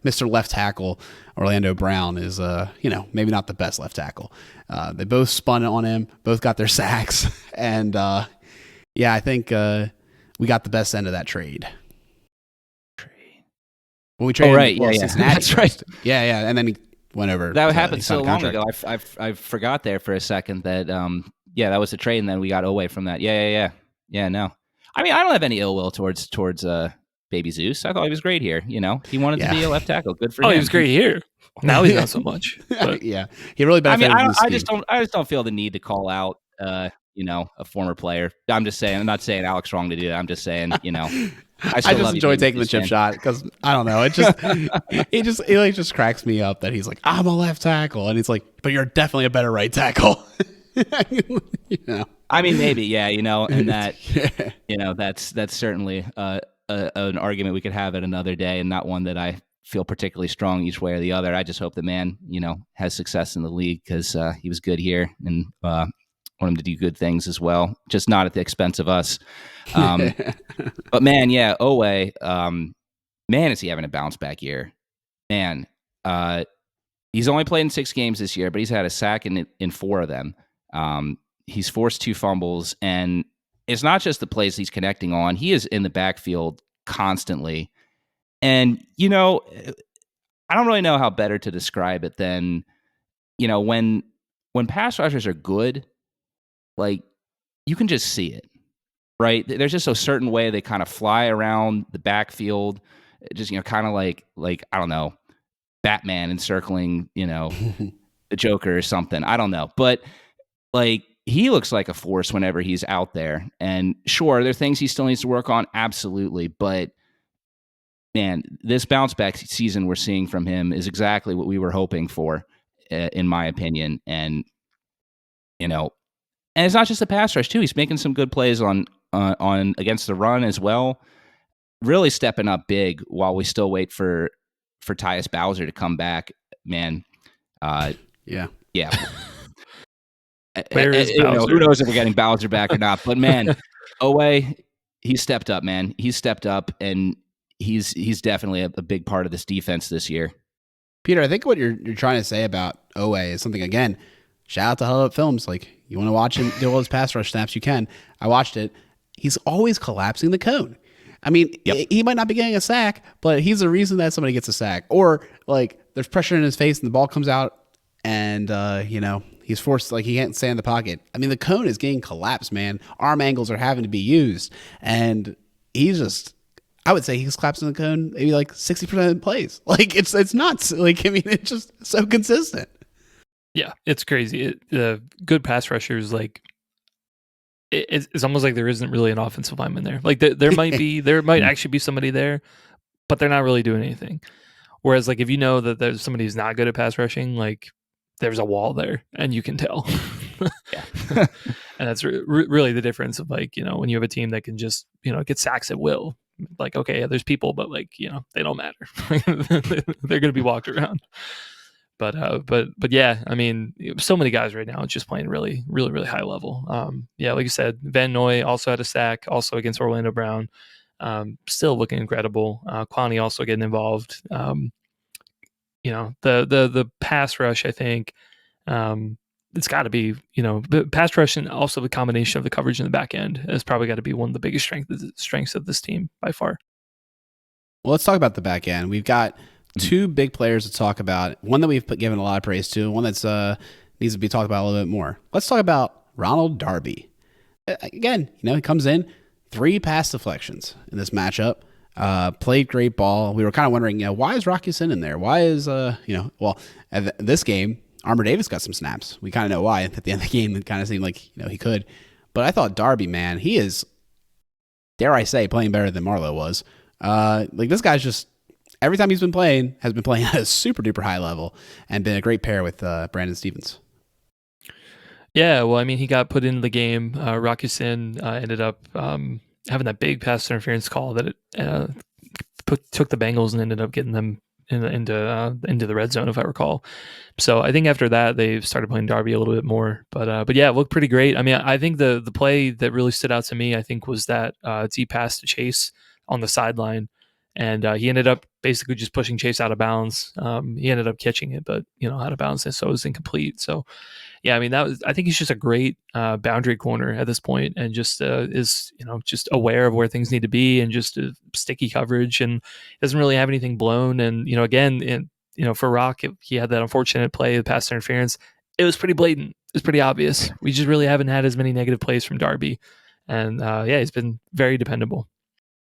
Mr. Left Tackle Orlando Brown is, maybe not the best left tackle. They both spun on him, both got their sacks, and I think we got the best end of that trade. When we traded, that's right. Yeah, and then he went over. That happened so long ago. I forgot there for a second that that was a trade, and then we got Owe from that. Yeah. No, I mean I don't have any ill will towards Baby Zeus. I thought he was great here. He wanted to be a left tackle. Good for him. He was great here. Now he's not so much. But. Yeah, he really benefited. I mean, I just don't feel the need to call out, a former player. I'm just saying. I'm not saying Alex wrong to do that. I'm just saying, I just enjoy taking the chip shot because I don't know. It just he just cracks me up that he's like, I'm a left tackle, and he's like, but you're definitely a better right tackle. I mean, maybe, and that, that's certainly an argument we could have at another day, and not one that I feel particularly strong each way or the other. I just hope the man, has success in the league because he was good here, and want him to do good things as well, just not at the expense of us. But man, Owe, man, is he having a bounce back year? Man, He's only played in 6 games this year, but he's had a sack in 4 of them. He's forced 2 fumbles, and it's not just the plays he's connecting on. He is in the backfield constantly. And, I don't really know how better to describe it than, when pass rushers are good, like, you can just see it, right? There's just a certain way they kind of fly around the backfield, just, kind of like, I don't know, Batman encircling, the Joker or something. I don't know. But, like, he looks like a force whenever he's out there. And sure, there are things he still needs to work on. Absolutely. But, man, this bounce back season we're seeing from him is exactly what we were hoping for, in my opinion. And, and it's not just a pass rush too. He's making some good plays on against the run as well. Really stepping up big while we still wait for Tyus Bowser to come back. Man, yeah. Where is Bowser? Who knows if we're getting Bowser back or not? But man, Owe, he stepped up. Man, he's stepped up, and he's definitely a big part of this defense this year. Peter, I think what you're trying to say about Owe is something, again, shout out to Huddle Up Films. Like, you want to watch him do all his pass rush snaps, you can. I watched it. He's always collapsing the cone. I mean, he might not be getting a sack, but he's the reason that somebody gets a sack. Or, like, there's pressure in his face and the ball comes out and, he's forced, like, he can't stay in the pocket. I mean, the cone is getting collapsed, man. Arm angles are having to be used. And he's just, I would say he's collapsing the cone maybe like 60% of the plays. Like, it's nuts. Like, I mean, it's just so consistent. Yeah, it's crazy. The good pass rushers, like, it's almost like there isn't really an offensive lineman there. Like, there might actually be somebody there, but they're not really doing anything. Whereas, like, if you know that there's somebody who's not good at pass rushing, like, there's a wall there, and you can tell. And that's really the difference of, like, when you have a team that can just, get sacks at will. Like, okay, yeah, there's people, but, like, they don't matter. They're going to be walked around. But yeah, I mean, so many guys right now just playing really, really, really high level. Like you said, Van Noy also had a sack, also against Orlando Brown. Still looking incredible. Clowney also getting involved. The pass rush, I think, it's got to be, the pass rush and also the combination of the coverage in the back end has probably got to be one of the biggest strengths of this team by far. Well, let's talk about the back end. We've got 2 big players to talk about. One that we've given a lot of praise to, one that's needs to be talked about a little bit more. Let's talk about Ronald Darby. Again, he comes in 3 pass deflections in this matchup. Played great ball. We were kind of wondering, why is Rocky Sin in there? Why is this game, Armour Davis got some snaps. We kind of know why. At the end of the game, it kind of seemed like he could. But I thought Darby, man, he is, dare I say, playing better than Marlowe was. Like, this guy's just, every time he's been playing, has been playing at a super duper high level and been a great pair with Brandon Stevens. Yeah, well, I mean, he got put into the game. Rocky Sin ended up having that big pass interference call that took the Bengals and ended up getting them into the red zone, if I recall. So I think after that they started playing Darby a little bit more. But yeah, it looked pretty great. I mean, I think the play that really stood out to me, I think, was that deep pass to Chase on the sideline. And he ended up basically just pushing Chase out of bounds. He ended up catching it, but out of bounds, and so it was incomplete. So, yeah, I mean, I think he's just a great boundary corner at this point, and just is just aware of where things need to be, and just sticky coverage, and doesn't really have anything blown. And again, for Rock, he had that unfortunate play, the pass interference. It was pretty blatant. It was pretty obvious. We just really haven't had as many negative plays from Darby, and he's been very dependable.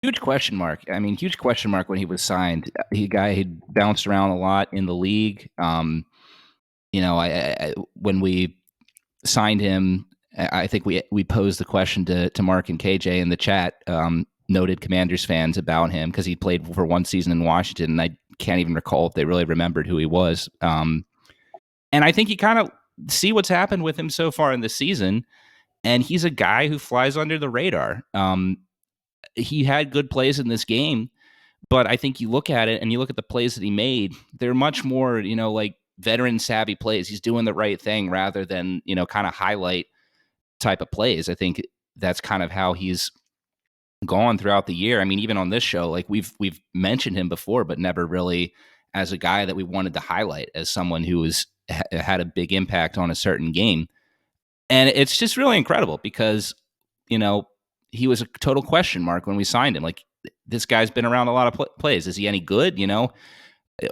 Huge question mark. I mean, huge question mark when he was signed. He'd bounced around a lot in the league. When we signed him, I think we posed the question to Mark and KJ in the chat, noted Commanders fans, about him because he played for 1 season in Washington, and I can't even recall if they really remembered who he was. And I think you kind of see what's happened with him so far in the season, and he's a guy who flies under the radar. He had good plays in this game, but I think you look at it and you look at the plays that he made, they're much more, like veteran savvy plays. He's doing the right thing rather than, kind of highlight type of plays. I think that's kind of how he's gone throughout the year. I mean, even on this show, like we've mentioned him before, but never really as a guy that we wanted to highlight as someone who had a big impact on a certain game. And it's just really incredible because, he was a total question mark when we signed him. Like, this guy's been around a lot of plays. Is he any good,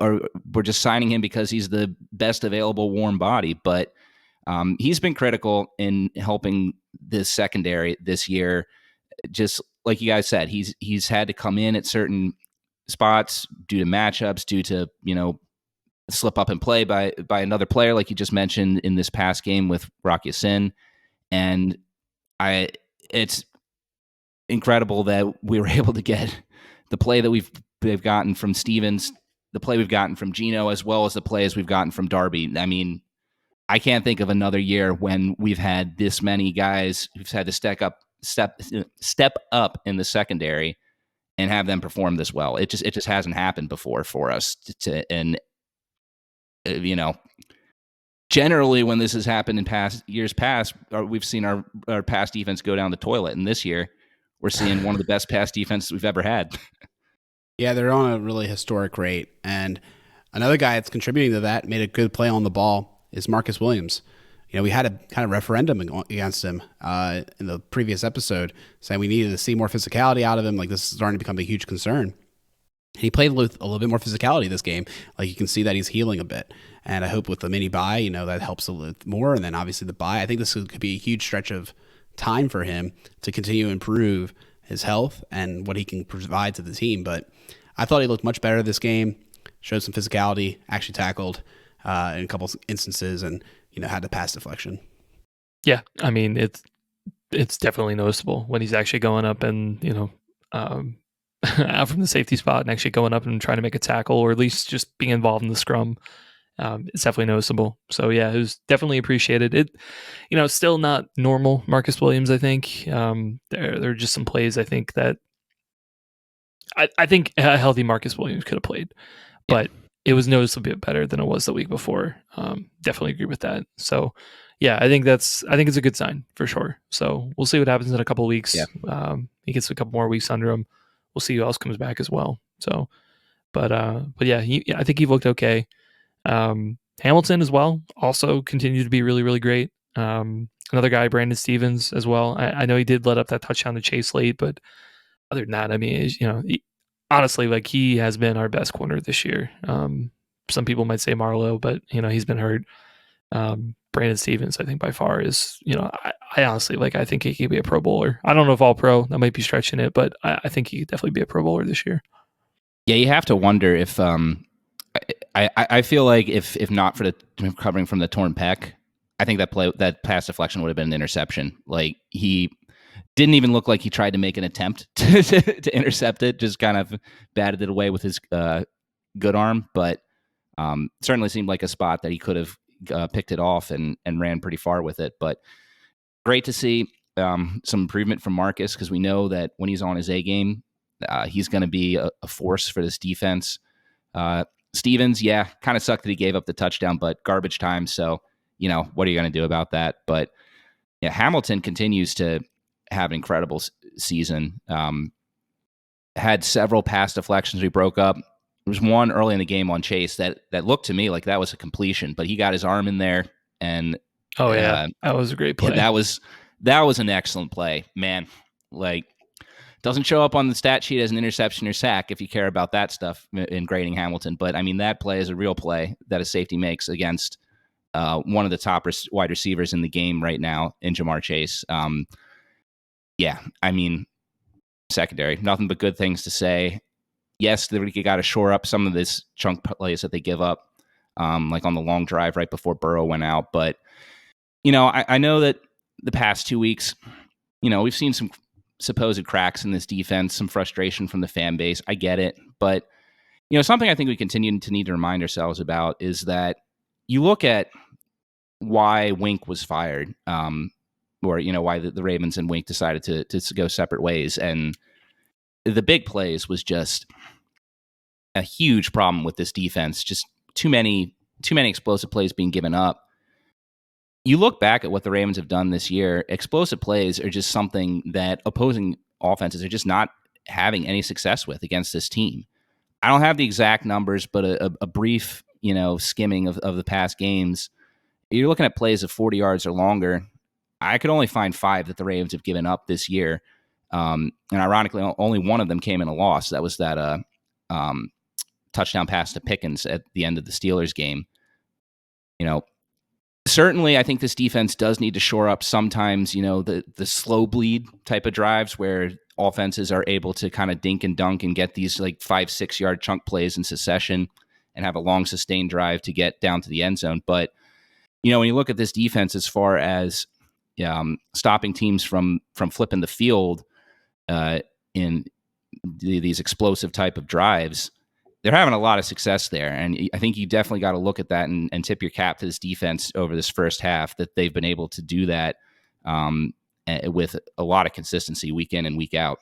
or we're just signing him because he's the best available warm body? But he's been critical in helping this secondary this year. Just like you guys said, he's had to come in at certain spots due to matchups, due to, slip up and play by another player, like you just mentioned in this past game with Rocky Sin. And it's incredible that we were able to get the play that we've gotten from Stevens, the play we've gotten from Gino, as well as the plays we've gotten from Darby. I mean, I can't think of another year when we've had this many guys who've had to step up in the secondary and have them perform this well. It just hasn't happened before for us and generally when this has happened in years past, we've seen our pass defense go down the toilet. And this year we're seeing one of the best pass defenses we've ever had. Yeah, they're on a really historic rate. And another guy that's contributing to that, made a good play on the ball, is Marcus Williams. We had a kind of referendum against him in the previous episode saying we needed to see more physicality out of him. Like, this is starting to become a huge concern. And he played with a little bit more physicality this game. Like, you can see that he's healing a bit. And I hope with the mini bye, that helps a little more. And then obviously the bye, I think this could be a huge stretch of time for him to continue to improve his health and what he can provide to the team. But I thought he looked much better this game, showed some physicality, actually tackled in a couple instances, and had the pass deflection. Yeah, I mean, it's definitely noticeable when he's actually going up and out from the safety spot and actually going up and trying to make a tackle, or at least just being involved in the scrum. It's definitely noticeable. So yeah, it was definitely appreciated. It's still not normal Marcus Williams, I think. There are just some plays I think that I think a healthy Marcus Williams could have played, but it was noticeably a bit better than it was the week before. Definitely agree with that. So yeah, I think it's a good sign for sure. So we'll see what happens in a couple of weeks. Yeah. He gets a couple more weeks under him. We'll see who else comes back as well. So, but yeah, I think he looked okay. Hamilton as well also continued to be really, really great. Another guy, Brandon Stevens as well. I know he did let up that touchdown to Chase late, but other than that, I mean, honestly, like, he has been our best corner this year. Some people might say Marlowe, but he's been hurt. Brandon Stevens, I think by far is, I honestly, like, I think he could be a Pro Bowler. I don't know if all pro, that might be stretching it, but I think he could definitely be a Pro Bowler this year. Yeah, you have to wonder if I feel like if not for the recovering from the torn pec, I think that pass deflection would have been an interception. Like, he didn't even look like he tried to make an attempt to intercept it, just kind of batted it away with his good arm, but certainly seemed like a spot that he could have picked it off and ran pretty far with it. But great to see some improvement from Marcus, because we know that when he's on his A game, he's going to be a force for this defense. Stevens, yeah, kind of sucked that he gave up the touchdown, but garbage time. So, what are you going to do about that? But yeah, Hamilton continues to have an incredible season. Had several pass deflections we broke up. There was one early in the game on Chase that looked to me like that was a completion, but he got his arm in there, and that was a great play. Yeah, that was an excellent play, man. Like, doesn't show up on the stat sheet as an interception or sack if you care about that stuff in grading Hamilton. But I mean, that play is a real play that a safety makes against one of the top wide receivers in the game right now in Jamar Chase. Yeah, I mean, secondary, nothing but good things to say. Yes, they got to shore up some of this chunk plays that they give up, like on the long drive right before Burrow went out. But, I know that the past 2 weeks, we've seen some supposed cracks in this defense, some frustration from the fan base. I get it. But, something I think we continue to need to remind ourselves about is that you look at why Wink was fired, or, why the Ravens and Wink decided to go separate ways. And the big plays was just a huge problem with this defense. Just too many explosive plays being given up. You look back at what the Ravens have done this year, explosive plays are just something that opposing offenses are just not having any success with against this team. I don't have the exact numbers, but a brief, skimming of the past games, you're looking at plays of 40 yards or longer. I could only find 5 that the Ravens have given up this year. And ironically, only one of them came in a loss. That was that touchdown pass to Pickens at the end of the Steelers game. Certainly, I think this defense does need to shore up sometimes, the slow bleed type of drives where offenses are able to kind of dink and dunk and get these like 5-6 yard chunk plays in succession and have a long sustained drive to get down to the end zone. But, when you look at this defense as far as stopping teams from flipping the field in these explosive type of drives, they're having a lot of success there. And I think you definitely got to look at that and tip your cap to this defense over this first half, that they've been able to do that with a lot of consistency week in and week out.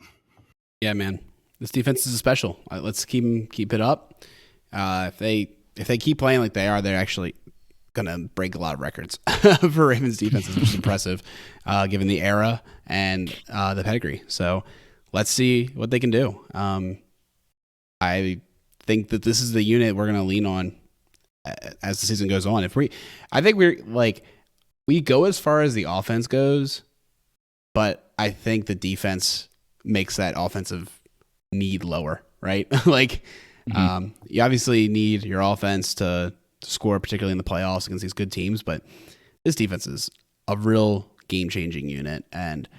Yeah, man. This defense is special. Let's keep it up. If they keep playing like they are, they're actually going to break a lot of records for Ravens defenses, which is impressive given the era and the pedigree. So let's see what they can do. I think that this is the unit we're going to lean on as the season goes on. I think we go as far as the offense goes, but I think the defense makes that offensive need lower, right? You obviously need your offense to score, particularly in the playoffs against these good teams, but this defense is a real game-changing unit, and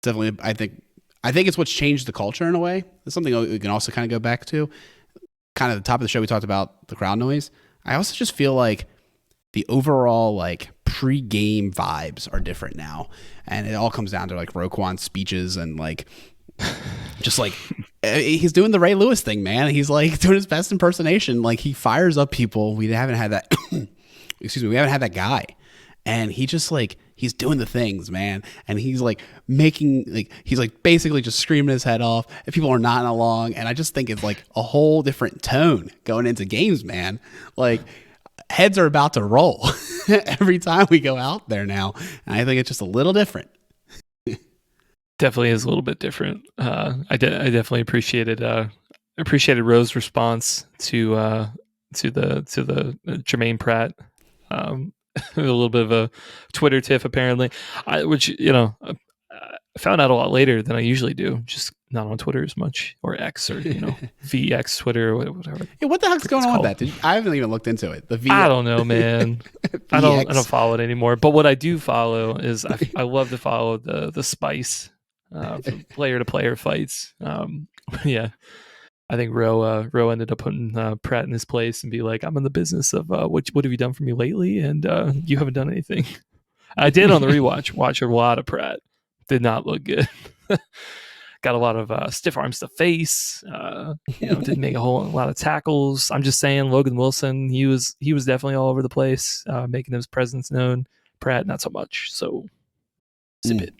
definitely, I think it's what's changed the culture in a way. It's something we can also kind of go back to. Kind of the top of the show, we talked about the crowd noise. I also just feel like the overall pre-game vibes are different now, and it all comes down to Roquan's speeches and he's doing the Ray Lewis thing, man. He's doing his best impersonation. He fires up people. We haven't had that. Excuse me. We haven't had that guy, and he just he's doing the things, man. And he's he's basically just screaming his head off and people are nodding along. And I just think it's a whole different tone going into games, man. Heads are about to roll every time we go out there now. And I think it's just a little different. Definitely is a little bit different. I definitely appreciated Rose's response to the Jermaine Pratt, a little bit of a Twitter tiff, apparently, which I found out a lot later than I usually do. Just not on Twitter as much, or X, or VX Twitter, or whatever. Yeah, what the heck's going on with that? I haven't even looked into it. I don't know, man. I don't follow it anymore. But what I do follow is I love to follow the spice from player to player fights. Yeah. I think Roe ended up putting Pratt in his place and be like, I'm in the business of what have you done for me lately? And you haven't done anything. I did on the rewatch, watch a lot of Pratt. Did not look good. Got a lot of stiff arms to face. Didn't make a whole lot of tackles. I'm just saying, Logan Wilson, he was definitely all over the place, making his presence known. Pratt, not so much. So, zip it.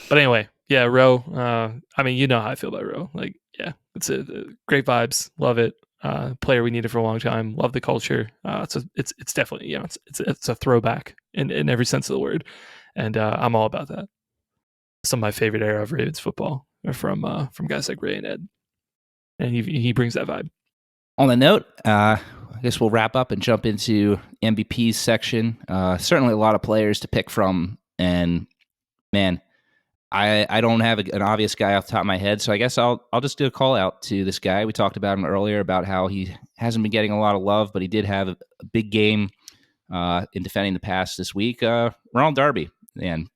But anyway, yeah, Roe. I mean, you know how I feel about Roe. It's a great vibes. Love it. Player we needed for a long time. Love the culture. It's definitely it's a throwback in every sense of the word, and I'm all about that. Some of my favorite era of Ravens football are from guys like Ray and Ed, and he brings that vibe. On the note, I guess we'll wrap up and jump into MVP's section. Certainly a lot of players to pick from, and man, I don't have an obvious guy off the top of my head, so I guess I'll just do a call out to this guy. We talked about him earlier about how he hasn't been getting a lot of love, but he did have a big game in defending the pass this week. Ronald Darby, and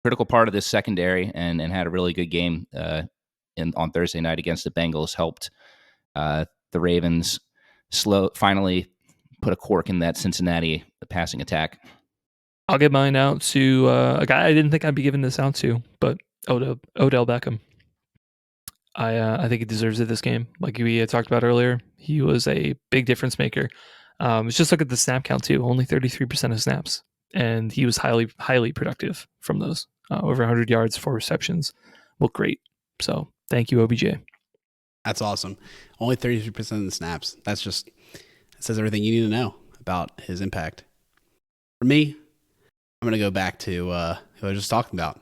critical part of this secondary, and had a really good game on Thursday night against the Bengals. Helped the Ravens finally put a cork in that Cincinnati passing attack. I'll get mine out to a guy I didn't think I'd be giving this out to, but Odell Beckham. I think he deserves it this game. Like we had talked about earlier, he was a big difference maker. Let's just look at the snap count too. Only 33% of snaps, and he was highly productive from those. Over 100 yards, 4 receptions. Looked great. So thank you, OBJ. That's awesome. Only 33% of the snaps. That says everything you need to know about his impact. For me, I'm going to go back to who I was just talking about.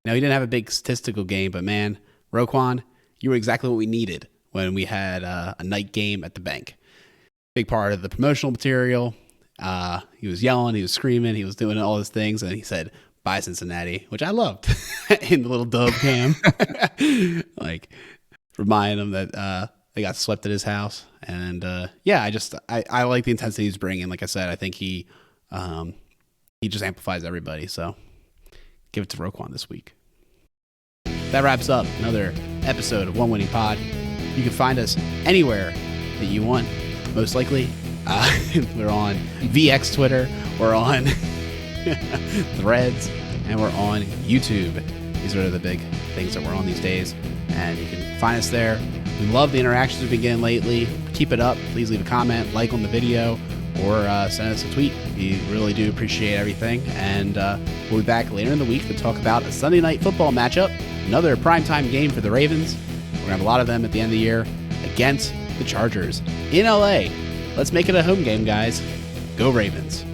Now, he didn't have a big statistical game, but man, Roquan, you were exactly what we needed when we had a night game at the bank. Big part of the promotional material. He was yelling, he was screaming, he was doing all those things, and he said, "Bye, Cincinnati," which I loved in the little dub cam. Like, remind him that they got swept at his house. And I like the intensity he's bringing. Like I said, I think he just amplifies everybody. So give it to Roquan this week. That wraps up another episode of One Winning Pod. You can find us anywhere that you want, most likely. We're on VX Twitter, we're on Threads, and we're on YouTube. These are the big things that we're on these days, and you can find us there. We love the interactions we've been getting lately. Keep it up. Please leave a comment, like on the video, or send us a tweet. We really do appreciate everything, and we'll be back later in the week to talk about a Sunday night football matchup, another primetime game for the Ravens. We're going to have a lot of them at the end of the year against the Chargers in LA. Let's make it a home game, guys. Go Ravens.